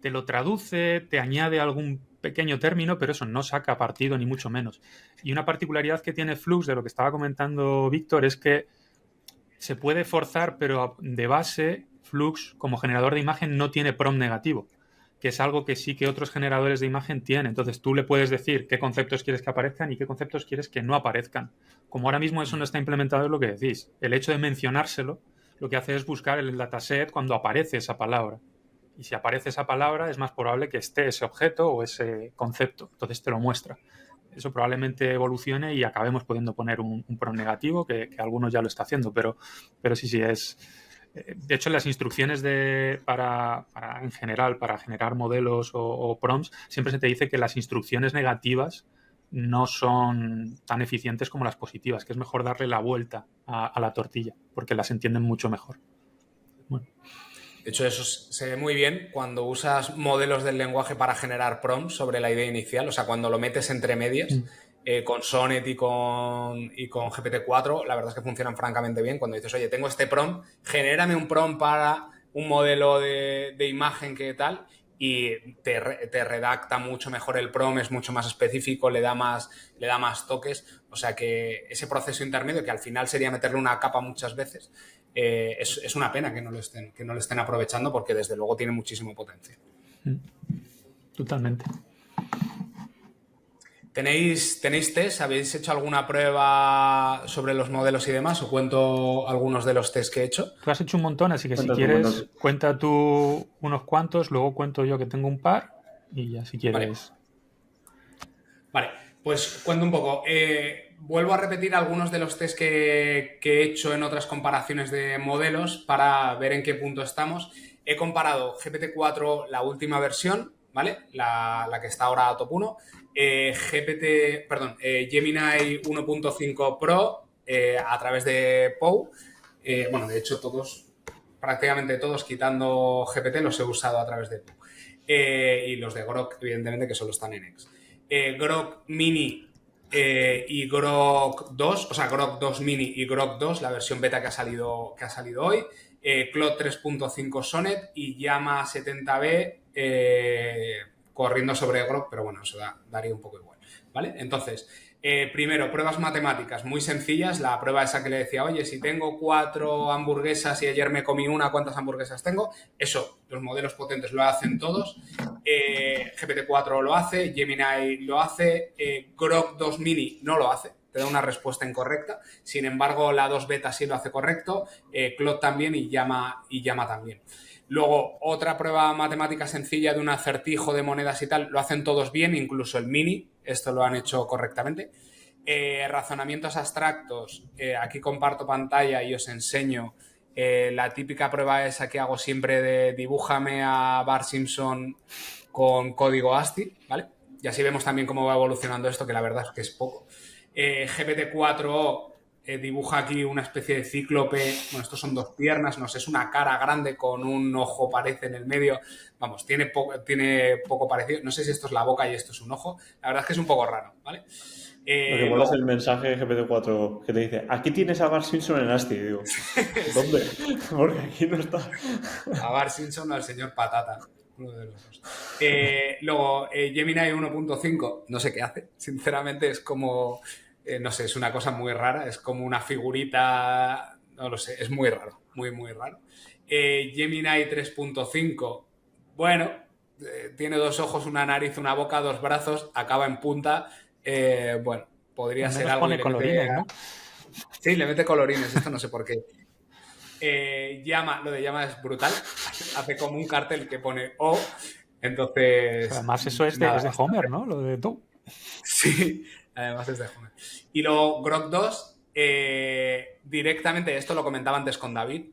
Te lo traduce, te añade algún pequeño término, pero eso no saca partido ni mucho menos. Y una particularidad que tiene Flux, de lo que estaba comentando Víctor, es que se puede forzar, pero de base Flux como generador de imagen no tiene prompt negativo, que es algo que sí que otros generadores de imagen tienen. Entonces tú le puedes decir qué conceptos quieres que aparezcan y qué conceptos quieres que no aparezcan. Como ahora mismo eso no está implementado, es lo que decís. El hecho de mencionárselo lo que hace es buscar el dataset cuando aparece esa palabra. Y si aparece esa palabra es más probable que esté ese objeto o ese concepto. Entonces te lo muestra. Eso probablemente evolucione y acabemos pudiendo poner un prompt negativo, que algunos ya lo está haciendo, pero sí es. De hecho, las instrucciones en general para generar modelos o prompts, siempre se te dice que las instrucciones negativas no son tan eficientes como las positivas, que es mejor darle la vuelta a la tortilla, porque las entienden mucho mejor. Bueno. De hecho, eso se ve muy bien cuando usas modelos del lenguaje para generar prompts sobre la idea inicial, o sea, cuando lo metes entre medias, con Sonnet y con GPT-4, la verdad es que funcionan francamente bien. Cuando dices, oye, tengo este prompt, genérame un prompt para un modelo de imagen que tal, y te redacta mucho mejor el prompt, es mucho más específico, le da más toques. O sea que ese proceso intermedio, que al final sería meterle una capa muchas veces, es una pena que no lo estén aprovechando, porque desde luego tiene muchísimo potencial. Totalmente. ¿Tenéis test? ¿Habéis hecho alguna prueba sobre los modelos y demás? ¿O cuento algunos de los test que he hecho? Tú has hecho un montón, así que si quieres, cuenta tú unos cuantos, luego cuento yo que tengo un par y ya si quieres. Vale, pues cuento un poco. Vuelvo a repetir algunos de los test que he hecho en otras comparaciones de modelos para ver en qué punto estamos. He comparado GPT-4, la última versión, ¿vale? La que está ahora a top 1. Gemini 1.5 Pro a través de POU. Bueno, de hecho prácticamente todos, quitando GPT, los he usado a través de POU. Y los de Grok, evidentemente, que solo están en X. Grok Mini y Grok 2, o sea, Grok 2 Mini y Grok 2, la versión beta que ha salido hoy. Claude 3.5 Sonnet y Llama 70B corriendo sobre Grok, pero bueno, eso daría un poco igual, ¿vale? Entonces, primero, pruebas matemáticas muy sencillas. La prueba esa que le decía, oye, si tengo 4 hamburguesas y ayer me comí una, ¿cuántas hamburguesas tengo? Eso, los modelos potentes lo hacen todos. GPT-4 lo hace, Gemini lo hace, Grok 2 Mini no lo hace, te da una respuesta incorrecta. Sin embargo, la 2 beta sí lo hace correcto, Claude también y Llama también. Luego, otra prueba matemática sencilla de un acertijo de monedas y tal, lo hacen todos bien, incluso el Mini, esto lo han hecho correctamente. Razonamientos abstractos, aquí comparto pantalla y os enseño la típica prueba esa que hago siempre de dibújame a Bart Simpson con código ASCII, ¿vale? Y así vemos también cómo va evolucionando esto, que la verdad es que es poco. GPT-4o dibuja aquí una especie de cíclope. Bueno, estos son 2 piernas, no sé, es una cara grande con un ojo, parece, en el medio. Vamos, tiene poco parecido. No sé si esto es la boca y esto es un ojo. La verdad es que es un poco raro, ¿vale? Lo que mola es el mensaje GPT-4 que te dice: aquí tienes a Bart Simpson en ASCII. Digo, ¿dónde? Porque aquí no está. A Bart Simpson o al señor Patata. Uno de los dos. Luego, Gemini 1.5, no sé qué hace. Sinceramente, es como... no sé, es una cosa muy rara. Es como una figurita... No lo sé, es muy raro. Muy, muy raro. Gemini 3.5, bueno, tiene 2 ojos, una nariz, una boca, 2 brazos, acaba en punta. Bueno, podría ser algo... pone colorines, ¿no? Sí, le mete colorines, esto no sé por qué. Llama, lo de Llama es brutal. Hace como un cartel que pone O. Entonces. Además, eso es de Homer, ¿no? Lo de tú. Sí, además es de Homer. Y luego Grok 2, directamente, esto lo comentaba antes con David.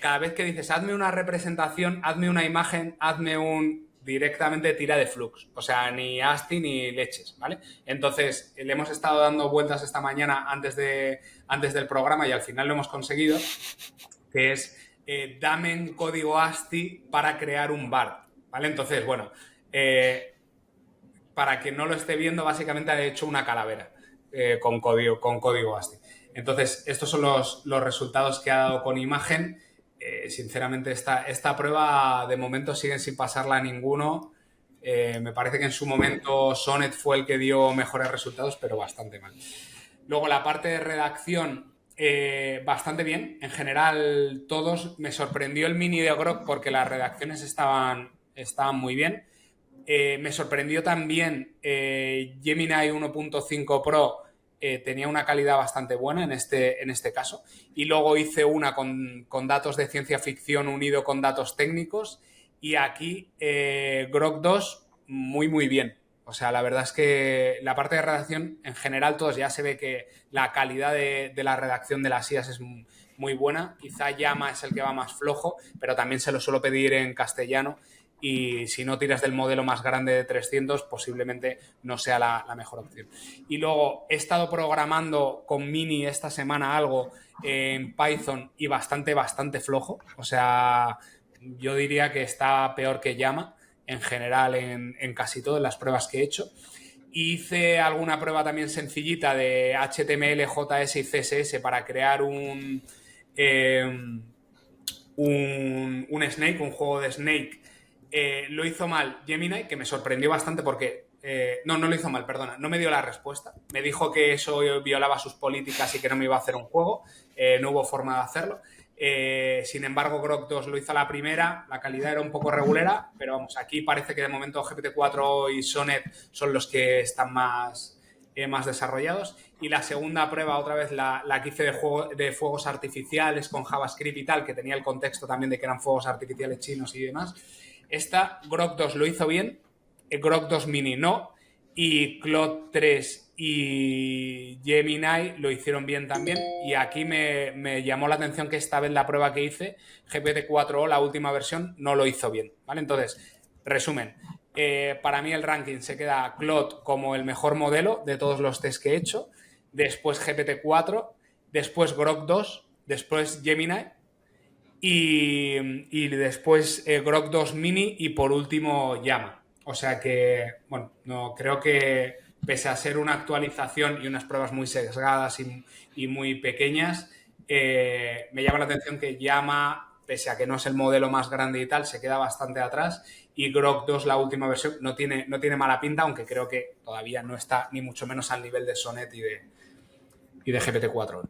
Cada vez que dices, hazme una representación, hazme una imagen, hazme un. Directamente tira de Flux. O sea, ni ASCII ni leches, ¿vale? Entonces, le hemos estado dando vueltas esta mañana antes del programa y al final lo hemos conseguido, que es dame un código ASCII para crear un BART, ¿vale? Entonces, bueno, para que no lo esté viendo, básicamente ha hecho una calavera con código ASCII. Entonces, estos son los resultados que ha dado con imagen. Sinceramente, esta prueba de momento siguen sin pasarla a ninguno. Me parece que en su momento Sonnet fue el que dio mejores resultados, pero bastante mal. Luego, la parte de redacción, bastante bien. En general, todos. Me sorprendió el mini de Grok porque las redacciones estaban muy bien. Me sorprendió también Gemini 1.5 Pro. Tenía una calidad bastante buena en este caso. Y luego hice una con datos de ciencia ficción unido con datos técnicos. Y aquí Grok 2 muy, muy bien. O sea, la verdad es que la parte de redacción, en general, todos ya se ve que la calidad de la redacción de las IAs es muy buena. Quizá Llama es el que va más flojo, pero también se lo suelo pedir en castellano. Y si no tiras del modelo más grande de 300, posiblemente no sea la mejor opción. Y luego he estado programando con Mini esta semana algo en Python y bastante flojo. O sea, yo diría que está peor que Llama en general en casi todas las pruebas que he hecho. Hice alguna prueba también sencillita de HTML, JS y CSS para crear un Snake, un juego de Snake. Lo hizo mal Gemini, que me sorprendió bastante porque... no lo hizo mal, perdona. No me dio la respuesta. Me dijo que eso violaba sus políticas y que no me iba a hacer un juego. No hubo forma de hacerlo. Sin embargo, Grok 2 lo hizo a la primera. La calidad era un poco regulera, pero vamos, aquí parece que de momento GPT-4 y Sonnet son los que están más desarrollados. Y la segunda prueba, otra vez, la que hice de fuegos artificiales con JavaScript y tal, que tenía el contexto también de que eran fuegos artificiales chinos y demás. Esta, Grok 2 lo hizo bien, Grok 2 Mini no, y Claude 3 y Gemini lo hicieron bien también. Y aquí me llamó la atención que esta vez la prueba que hice, GPT-4o, la última versión, no lo hizo bien, ¿vale? Entonces, resumen, para mí el ranking se queda Claude como el mejor modelo de todos los test que he hecho, después GPT-4, después Grok 2, después Gemini, y después Grok 2 Mini y por último Llama. O sea que, bueno, no creo que pese a ser una actualización y unas pruebas muy sesgadas y muy pequeñas, me llama la atención que Llama, pese a que no es el modelo más grande y tal, se queda bastante atrás, y Grok 2, la última versión, no tiene mala pinta, aunque creo que todavía no está ni mucho menos al nivel de Sonnet y de GPT-4.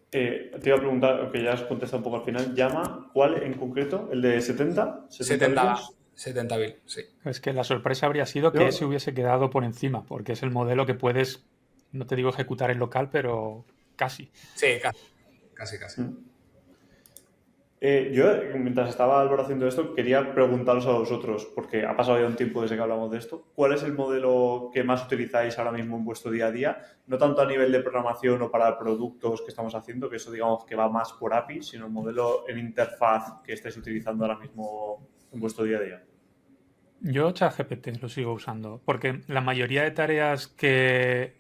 Te iba a preguntar, que ya has contestado un poco al final, Llama, ¿cuál en concreto? ¿El de 70? 70 70.000, sí. Es que la sorpresa habría sido que ese hubiese quedado por encima, porque es el modelo que puedes, no te digo ejecutar en local, pero casi. Sí, casi. Yo, mientras estaba Álvaro haciendo esto, quería preguntaros a vosotros, porque ha pasado ya un tiempo desde que hablamos de esto, ¿cuál es el modelo que más utilizáis ahora mismo en vuestro día a día? No tanto a nivel de programación o para productos que estamos haciendo, que eso digamos que va más por API, sino el modelo en interfaz que estáis utilizando ahora mismo en vuestro día a día. Yo ChatGPT lo sigo usando, porque la mayoría de tareas que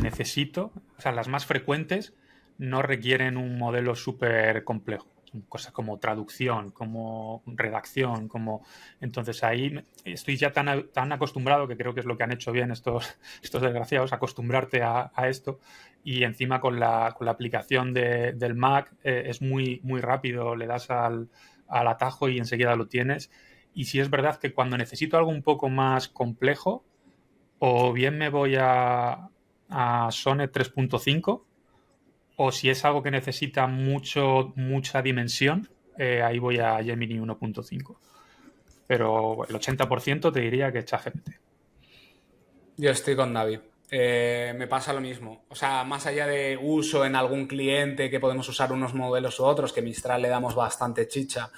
necesito, o sea, las más frecuentes, no requieren un modelo súper complejo. Son cosas como traducción, como redacción, como... Entonces ahí estoy ya tan acostumbrado, que creo que es lo que han hecho bien estos desgraciados, acostumbrarte a esto. Y encima con la aplicación del Mac es muy rápido, le das al atajo y enseguida lo tienes. Y si es verdad que cuando necesito algo un poco más complejo, o bien me voy a Sonnet 3.5, o si es algo que necesita mucha dimensión, ahí voy a Gemini 1.5. Pero el 80% te diría que es ChatGPT. Yo estoy con David. Me pasa lo mismo. O sea, más allá de uso en algún cliente que podemos usar unos modelos u otros, que Mistral le damos bastante chicha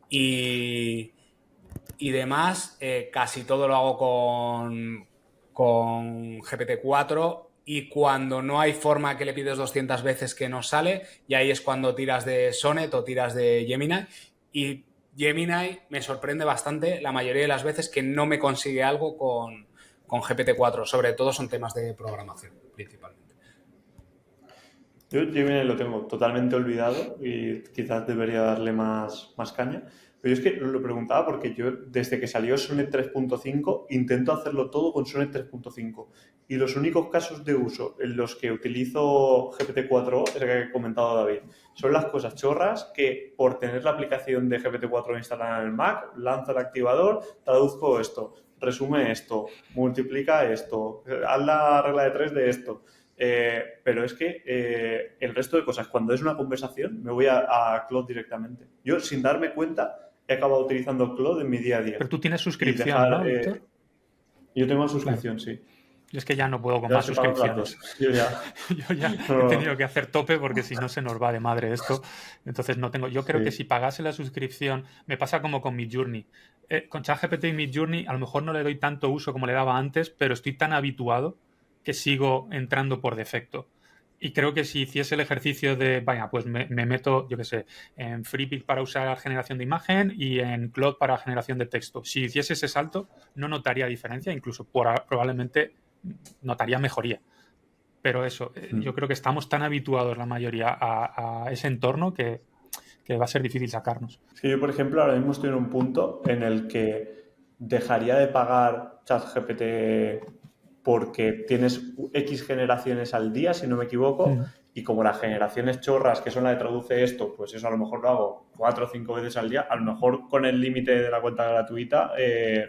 y demás, casi todo lo hago con GPT-4 y cuando no hay forma que le pides 200 veces que no sale, y ahí es cuando tiras de Sonnet o tiras de Gemini. Y Gemini me sorprende bastante la mayoría de las veces que no me consigue algo con GPT-4. Sobre todo son temas de programación, principalmente. Yo Gemini lo tengo totalmente olvidado y quizás debería darle más caña. Pero yo es que lo preguntaba porque yo, desde que salió Sonnet 3.5, intento hacerlo todo con Sonnet 3.5. Y los únicos casos de uso en los que utilizo GPT-4, es el que ha comentado David, son las cosas chorras que por tener la aplicación de GPT-4 instalada en el Mac, lanzo el activador, traduzco esto, resume esto, multiplica esto, haz la regla de 3 de esto. Pero es que el resto de cosas, cuando es una conversación, me voy a Claude directamente. Yo, sin darme cuenta, he acabado utilizando Claude en mi día a día. Pero tú tienes suscripción, ¿no, Víctor? Yo tengo suscripción, claro. Sí. Yo es que ya no puedo con más suscripciones. Yo ya he tenido que hacer tope porque si no se nos va de madre esto. Entonces no tengo. Yo creo que si pagase la suscripción, me pasa como con Midjourney. Con ChatGPT y Midjourney a lo mejor no le doy tanto uso como le daba antes, pero estoy tan habituado que sigo entrando por defecto. Y creo que si hiciese el ejercicio de, vaya, pues me meto, yo qué sé, en FreePik para usar generación de imagen y en Claude para generación de texto. Si hiciese ese salto, no notaría diferencia, incluso probablemente notaría mejoría. Pero eso, yo creo que estamos tan habituados la mayoría a ese entorno que va a ser difícil sacarnos. Sí, yo, por ejemplo, ahora mismo estoy en un punto en el que dejaría de pagar ChatGPT porque tienes X generaciones al día, si no me equivoco, y como las generaciones chorras, que son la de traduce esto, pues eso a lo mejor lo hago 4 o 5 veces al día, a lo mejor con el límite de la cuenta gratuita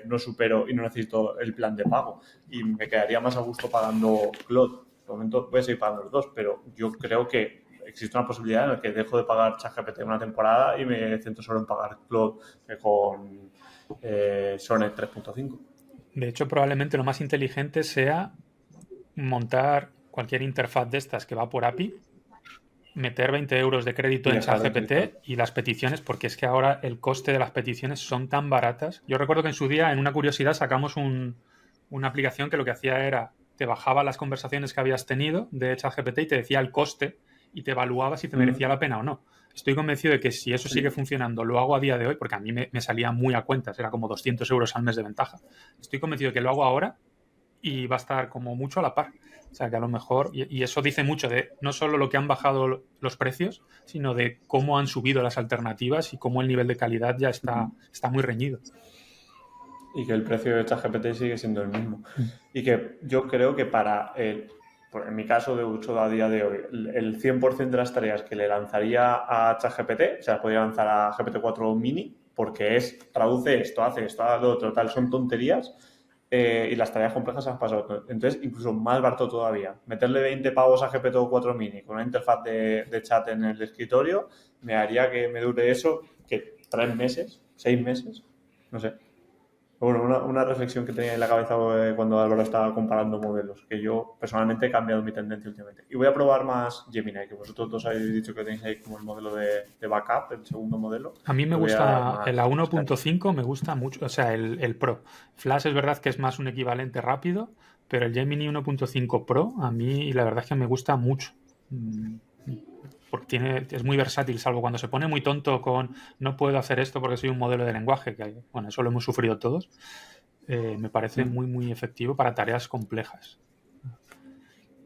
no supero y no necesito el plan de pago. Y me quedaría más a gusto pagando Claude. De momento voy a seguir pagando los dos, pero yo creo que existe una posibilidad en la que dejo de pagar ChatGPT una temporada y me centro solo en pagar Claude con Sonnet 3.5. De hecho, probablemente lo más inteligente sea montar cualquier interfaz de estas que va por API, meter 20 euros de crédito en ChatGPT y las peticiones, porque es que ahora el coste de las peticiones son tan baratas. Yo recuerdo que en su día, en una curiosidad, sacamos una aplicación que lo que hacía era, te bajaba las conversaciones que habías tenido de ChatGPT y te decía el coste y te evaluaba si te merecía la pena o no. Estoy convencido de que si eso sigue funcionando, lo hago a día de hoy, porque a mí me salía muy a cuentas, era como 200 euros al mes de ventaja. Estoy convencido de que lo hago ahora y va a estar como mucho a la par. O sea, que a lo mejor, y eso dice mucho de no solo lo que han bajado los precios, sino de cómo han subido las alternativas y cómo el nivel de calidad ya está muy reñido. Y que el precio de ChatGPT sigue siendo el mismo. Y que yo creo que en mi caso de uso a día de hoy, el 100% de las tareas que le lanzaría a ChatGPT, o sea, podría lanzar a GPT-4 Mini, porque traduce esto, hace lo otro, tal, son tonterías, y las tareas complejas han pasado. Entonces, incluso más barato todavía. Meterle 20 pavos a GPT-4 Mini con una interfaz de chat en el escritorio, me haría que me dure eso, que 3 meses, 6 meses, no sé. Bueno, una reflexión que tenía en la cabeza cuando Álvaro estaba comparando modelos, que yo personalmente he cambiado mi tendencia últimamente. Y voy a probar más Gemini, que vosotros dos habéis dicho que tenéis ahí como el modelo de backup, el segundo modelo. A mí me Le voy a dar gusta el más caña. A1.5, me gusta mucho, o sea, el Pro. Flash es verdad que es más un equivalente rápido, pero el Gemini 1.5 Pro a mí la verdad es que me gusta mucho. Mm, Porque es muy versátil, salvo cuando se pone muy tonto con no puedo hacer esto porque soy un modelo de lenguaje, que bueno, eso lo hemos sufrido todos. Me parece Mm. muy efectivo para tareas complejas.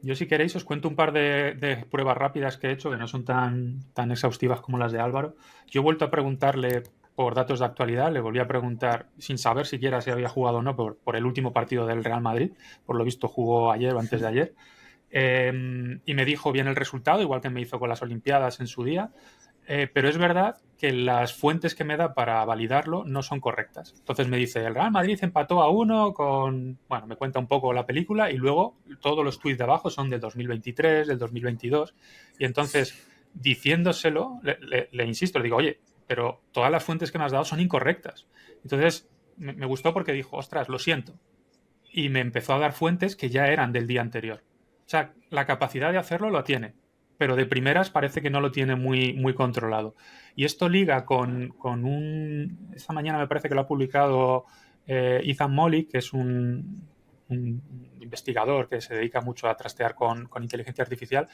Yo, si queréis, os cuento un par de pruebas rápidas que he hecho, que no son tan exhaustivas como las de Álvaro. Yo he vuelto a preguntarle por datos de actualidad, le volví a preguntar, sin saber siquiera si había jugado o no, por el último partido del Real Madrid. Por lo visto jugó ayer o antes de ayer. Y me dijo bien el resultado, igual que me hizo con las Olimpiadas en su día. Pero es verdad que las fuentes que me da para validarlo no son correctas. Entonces me dice, el Real Madrid empató a uno con... Bueno, me cuenta un poco la película y luego todos los tweets de abajo son del 2023, del 2022. Y entonces, diciéndoselo, le insisto, le digo, oye, pero todas las fuentes que me has dado son incorrectas. Entonces me gustó porque dijo, ostras, lo siento. Y me empezó a dar fuentes que ya eran del día anterior. O sea, la capacidad de hacerlo lo tiene, pero de primeras parece que no lo tiene muy controlado. Y esto liga con un... Esta mañana me parece que lo ha publicado Ethan Molly, que es un investigador que se dedica mucho a trastear con inteligencia artificial,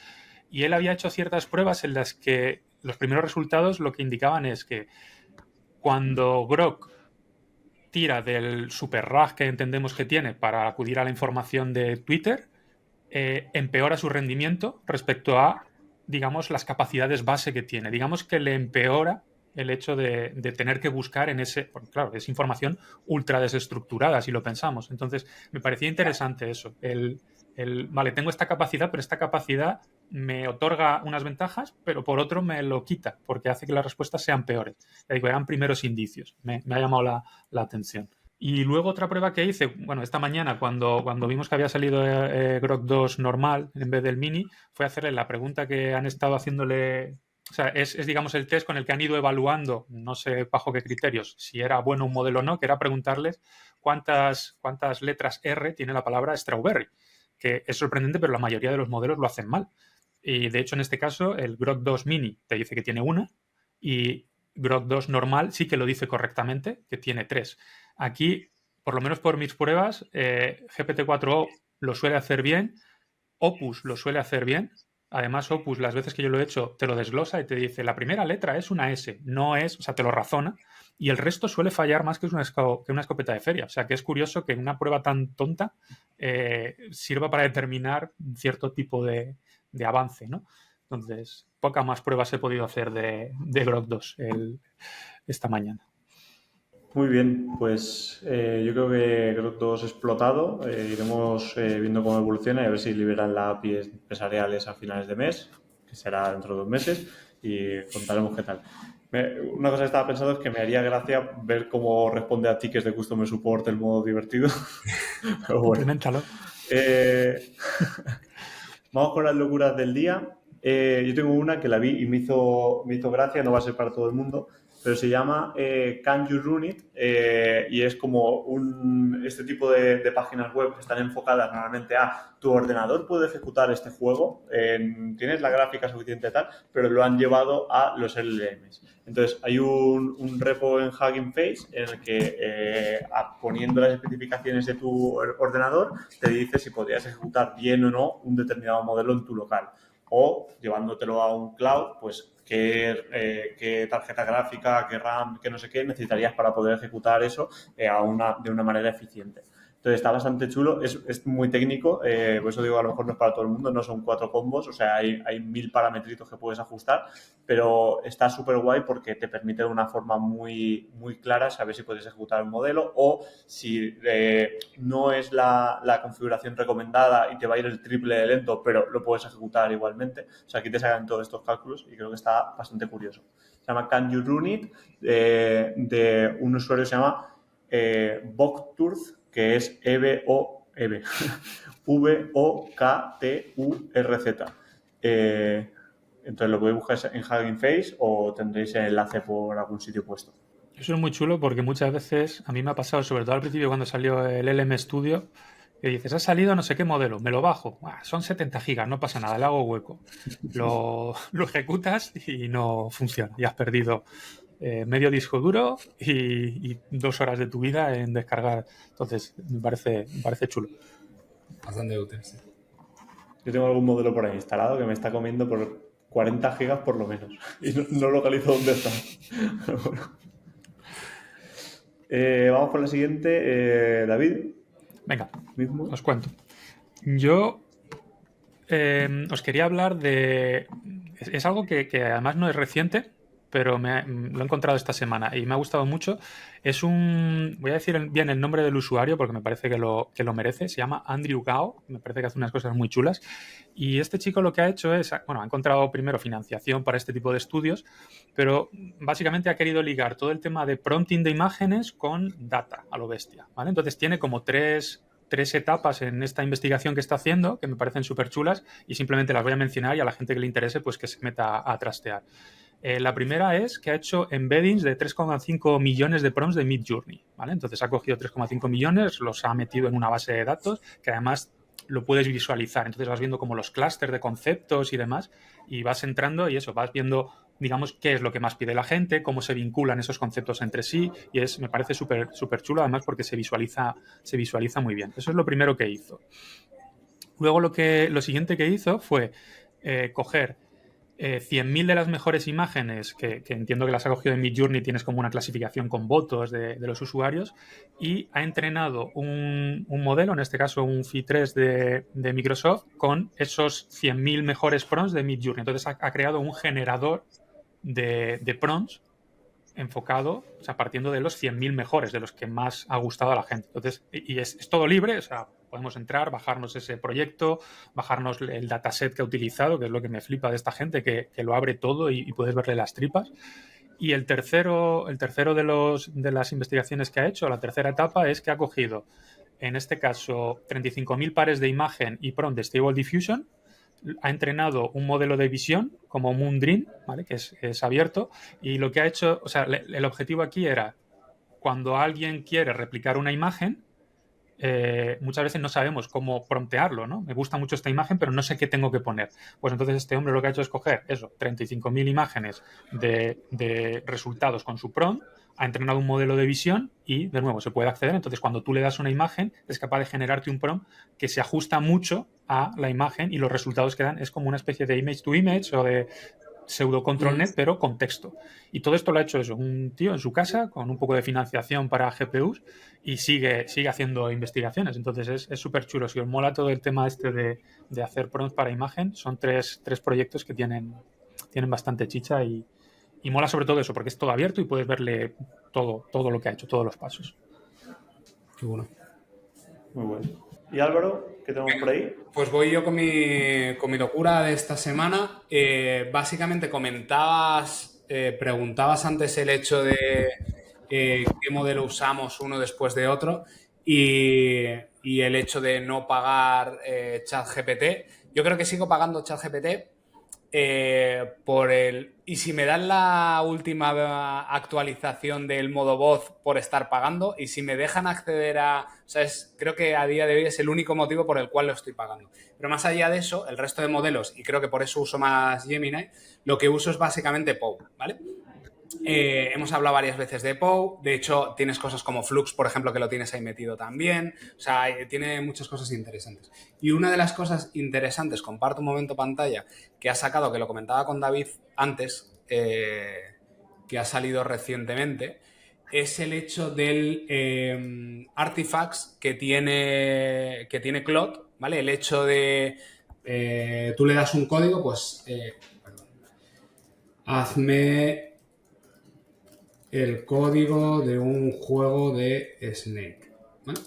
y él había hecho ciertas pruebas en las que los primeros resultados lo que indicaban es que cuando Grok tira del super RAG que entendemos que tiene para acudir a la información de Twitter, empeora su rendimiento respecto a, digamos, las capacidades base que tiene. Digamos que le empeora el hecho de tener que buscar en ese, porque claro, es información ultra desestructurada, si lo pensamos. Entonces, me parecía interesante eso, vale, tengo esta capacidad, pero esta capacidad me otorga unas ventajas, pero por otro me lo quita, porque hace que las respuestas sean peores. Ya digo, eran primeros indicios. Me ha llamado la atención. Y luego otra prueba que hice, bueno, esta mañana cuando vimos que había salido Grok 2 normal en vez del mini, fue hacerle la pregunta que han estado haciéndole, o sea, es digamos el test con el que han ido evaluando, no sé bajo qué criterios, si era bueno un modelo o no, que era preguntarles cuántas letras R tiene la palabra strawberry, que es sorprendente, pero la mayoría de los modelos lo hacen mal. Y de hecho, en este caso, el Grok 2 mini te dice que tiene una y Grok 2 normal sí que lo dice correctamente, que tiene tres. Aquí, por lo menos por mis pruebas, GPT-4o lo suele hacer bien, Opus lo suele hacer bien. Además, Opus, las veces que yo lo he hecho, te lo desglosa y te dice, la primera letra es una S, no es, o sea, te lo razona, y el resto suele fallar más que una escopeta de feria. O sea, que es curioso que una prueba tan tonta sirva para determinar cierto tipo de avance, ¿no? Entonces, pocas más pruebas he podido hacer de Grok 2 esta mañana. Muy bien, pues yo creo que Grok 2 explotado. Iremos viendo cómo evoluciona y a ver si liberan la API empresariales a finales de mes, que será dentro de 2 meses, y contaremos qué tal. Una cosa que estaba pensando es que me haría gracia ver cómo responde a tickets de Customer Support el modo divertido. Pero bueno. Implementalo. Vamos con las locuras del día. Yo tengo una que la vi y me hizo gracia, no va a ser para todo el mundo, pero se llama Can You Run It? Y es como este tipo de páginas web que están enfocadas normalmente a tu ordenador puede ejecutar este juego, tienes la gráfica suficiente tal, pero lo han llevado a los LLMs. Entonces hay un repo en Hugging Face en el que poniendo las especificaciones de tu ordenador te dice si podrías ejecutar bien o no un determinado modelo en tu local. O llevándotelo a un cloud, pues qué tarjeta gráfica, qué RAM, qué no sé qué necesitarías para poder ejecutar eso de una manera eficiente. Entonces está bastante chulo, es muy técnico, por eso digo, a lo mejor no es para todo el mundo, no son 4 combos, o sea, hay 1000 parametritos que puedes ajustar, pero está súper guay porque te permite de una forma muy clara saber si puedes ejecutar el modelo o si no es la configuración recomendada y te va a ir el triple de lento, pero lo puedes ejecutar igualmente. O sea, aquí te sacan todos estos cálculos y creo que está bastante curioso. Se llama Can You Run It? De un usuario que se llama Vokturz, que es Vokturz. Entonces lo podéis buscar en Hugging Face o tendréis el enlace por algún sitio puesto. Eso es muy chulo porque muchas veces a mí me ha pasado, sobre todo al principio cuando salió el LM Studio, que dices, ha salido no sé qué modelo, me lo bajo, son 70 gigas, no pasa nada, le hago hueco. Lo ejecutas y no funciona, y has perdido medio disco duro y 2 horas de tu vida en descargar. Entonces, me parece chulo. Bastante útil, sí. Yo tengo algún modelo por ahí instalado que me está comiendo por 40 gigas por lo menos. Y no localizo dónde está. Vamos por la siguiente. David. Venga, Mismo. os cuento. Yo os quería hablar de... Es algo que además no es reciente, pero lo he encontrado esta semana y me ha gustado mucho. Voy a decir bien el nombre del usuario porque me parece que lo merece. Se llama Andrew Gao, me parece que hace unas cosas muy chulas. Y este chico lo que ha hecho es, bueno, ha encontrado primero financiación para este tipo de estudios, pero básicamente ha querido ligar todo el tema de prompting de imágenes con data a lo bestia, ¿vale? Entonces tiene como tres etapas en esta investigación que está haciendo, que me parecen súper chulas, y simplemente las voy a mencionar y a la gente que le interese, pues que se meta a trastear. La primera es que ha hecho embeddings de 3,5 millones de prompts de Midjourney, ¿vale? Entonces ha cogido 3,5 millones, los ha metido en una base de datos que además lo puedes visualizar. Entonces vas viendo como los clústeres de conceptos y demás y vas entrando y eso, vas viendo, digamos, qué es lo que más pide la gente, cómo se vinculan esos conceptos entre sí y me parece súper chulo además porque se visualiza muy bien. Eso es lo primero que hizo. Luego lo siguiente que hizo fue coger 100.000 de las mejores imágenes, que entiendo que las ha cogido en Midjourney, tienes como una clasificación con votos de los usuarios, y ha entrenado un modelo, en este caso un Phi 3 de Microsoft, con esos 100.000 mejores prompts de Midjourney. Entonces ha creado un generador de prompts enfocado, o sea, partiendo de los 100.000 mejores, de los que más ha gustado a la gente. Entonces, y es todo libre, o sea, podemos entrar, bajarnos ese proyecto, bajarnos el dataset que ha utilizado, que es lo que me flipa de esta gente, que lo abre todo y puedes verle las tripas. Y el tercero de las investigaciones que ha hecho, la tercera etapa, es que ha cogido, en este caso, 35.000 pares de imagen y prompt de Stable Diffusion, ha entrenado un modelo de visión como Moondream, ¿vale? Que es abierto, y lo que ha hecho, o sea, el objetivo aquí era, cuando alguien quiere replicar una imagen, muchas veces no sabemos cómo promptearlo, ¿no? Me gusta mucho esta imagen, pero no sé qué tengo que poner. Pues entonces este hombre lo que ha hecho es coger eso, 35.000 imágenes de resultados con su prompt, ha entrenado un modelo de visión y, de nuevo, se puede acceder. Entonces, cuando tú le das una imagen, es capaz de generarte un prompt que se ajusta mucho a la imagen y los resultados que dan es como una especie de image to image o de pseudo control net, pero con texto. Y todo esto lo ha hecho eso, un tío en su casa con un poco de financiación para GPUs y sigue haciendo investigaciones. Entonces es súper chulo. Si os mola todo el tema este de hacer prompts para imagen, son tres proyectos que tienen bastante chicha y mola sobre todo eso, porque es todo abierto y puedes verle todo lo que ha hecho, todos los pasos. Qué bueno. Muy bueno. ¿Y Álvaro, qué tenemos por ahí? Pues voy yo con mi locura de esta semana. Básicamente preguntabas antes el hecho de qué modelo usamos uno después de otro y el hecho de no pagar ChatGPT. Yo creo que sigo pagando ChatGPT y si me dan la última actualización del modo voz por estar pagando y si me dejan acceder o sea, creo que a día de hoy es el único motivo por el cual lo estoy pagando. Pero más allá de eso, el resto de modelos, y creo que por eso uso más Gemini, lo que uso es básicamente POW, ¿vale? Hemos hablado varias veces de POW, de hecho tienes cosas como Flux, por ejemplo, que lo tienes ahí metido también, o sea, tiene muchas cosas interesantes. Y una de las cosas interesantes, comparto un momento pantalla, que ha sacado, que lo comentaba con David antes, que ha salido recientemente, es el hecho del artifacts que tiene Claude, ¿vale? El hecho de tú le das un código, pues hazme el código de un juego de Snake, ¿vale?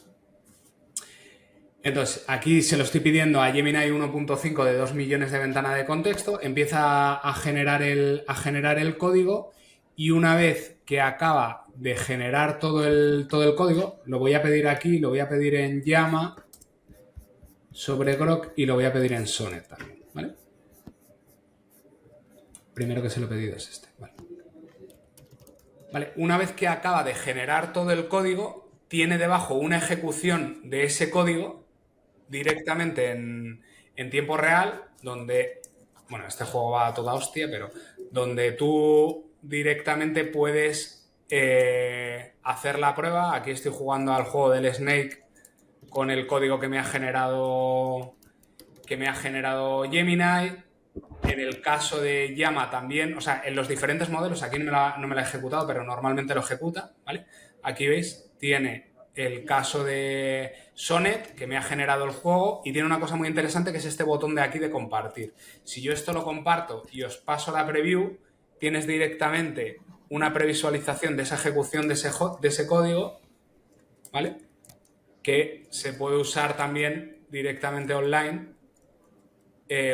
Entonces, aquí se lo estoy pidiendo a Gemini 1.5 de 2 millones de ventana de contexto, empieza a generar el código y una vez que acaba de generar todo el código, lo voy a pedir aquí, lo voy a pedir en Llama sobre Grok y lo voy a pedir en Sonnet también, ¿vale? Primero que se lo he pedido es este, vale. ¿Vale? Una vez que acaba de generar todo el código, tiene debajo una ejecución de ese código directamente en tiempo real, donde, bueno, este juego va a toda hostia, pero donde tú directamente puedes hacer la prueba. Aquí estoy jugando al juego del Snake con el código que me ha generado Gemini. En el caso de Llama también, o sea, en los diferentes modelos, aquí no me la he ejecutado, pero normalmente lo ejecuta, ¿vale? Aquí veis, tiene el caso de Sonnet, que me ha generado el juego, y tiene una cosa muy interesante que es este botón de aquí de compartir. Si yo esto lo comparto y os paso la preview, tienes directamente una previsualización de esa ejecución de ese código, ¿vale? Que se puede usar también directamente online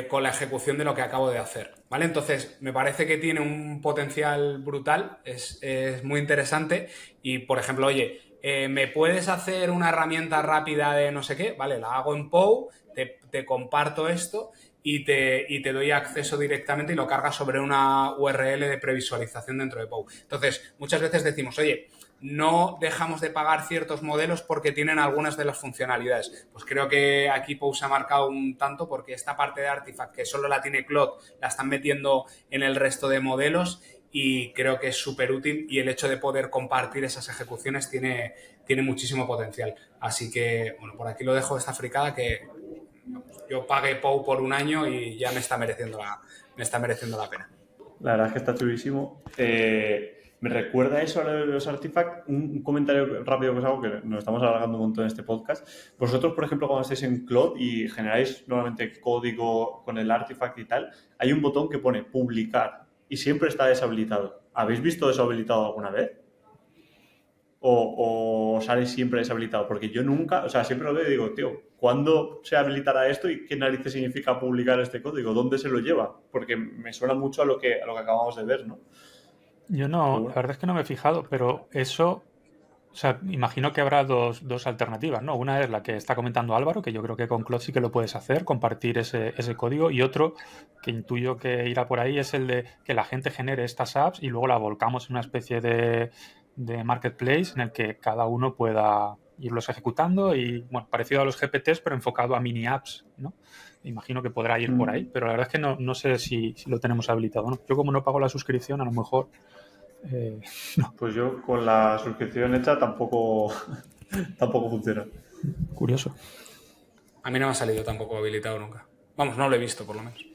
con la ejecución de lo que acabo de hacer, ¿vale? Entonces, me parece que tiene un potencial brutal, es muy interesante y, por ejemplo, oye, ¿me puedes hacer una herramienta rápida de no sé qué? Vale, la hago en POU, te comparto esto y te doy acceso directamente y lo cargas sobre una URL de previsualización dentro de POU. Entonces, muchas veces decimos, oye, no dejamos de pagar ciertos modelos porque tienen algunas de las funcionalidades. Pues creo que aquí POU se ha marcado un tanto porque esta parte de Artifact, que solo la tiene Claude, la están metiendo en el resto de modelos y creo que es súper útil y el hecho de poder compartir esas ejecuciones tiene muchísimo potencial. Así que, bueno, por aquí lo dejo esta fricada que yo pagué POU por un año y ya me está mereciendo la pena. La verdad es que está chulísimo. Me recuerda eso a los Artifact, un comentario rápido que os hago, que nos estamos alargando un montón en este podcast. Vosotros, por ejemplo, cuando estáis en Claude y generáis normalmente código con el Artifact y tal, hay un botón que pone publicar y siempre está deshabilitado. ¿Habéis visto eso habilitado alguna vez? ¿O sale siempre deshabilitado? Porque yo nunca, o sea, siempre lo veo y digo, tío, ¿cuándo se habilitará esto y qué narices significa publicar este código? ¿Dónde se lo lleva? Porque me suena mucho a lo que acabamos de ver, ¿no? Yo no, la verdad es que no me he fijado, pero eso, o sea, imagino que habrá dos alternativas, ¿no? Una es la que está comentando Álvaro, que yo creo que con Claude sí que lo puedes hacer, compartir ese código, y otro que intuyo que irá por ahí es el de que la gente genere estas apps y luego la volcamos en una especie de marketplace en el que cada uno pueda irlos ejecutando y, bueno, parecido a los GPTs, pero enfocado a mini apps, ¿no? Imagino que podrá ir por ahí, pero la verdad es que no sé si lo tenemos habilitado, ¿no? Yo como no pago la suscripción, a lo mejor no. Pues yo con la suscripción hecha tampoco funciona. Curioso. A mí no me ha salido tampoco habilitado nunca. Vamos, no lo he visto por lo menos.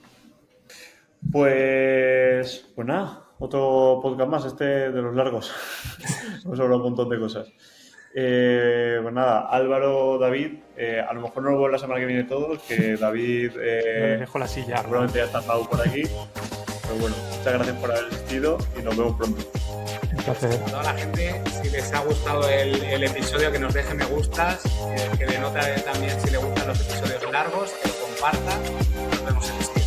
Pues nada, otro podcast más, de los largos. Hemos hablado un montón de cosas. Pues nada, Álvaro, David, a lo mejor no lo veo la semana que viene todos, que David dejo la silla, seguramente ya está parado por aquí. Pero bueno, muchas gracias por haber asistido y nos vemos pronto. Un placer. A toda la gente, si les ha gustado el episodio, que nos deje me gustas, que denota también si le gustan los episodios largos, que lo comparta. Nos vemos en el siguiente.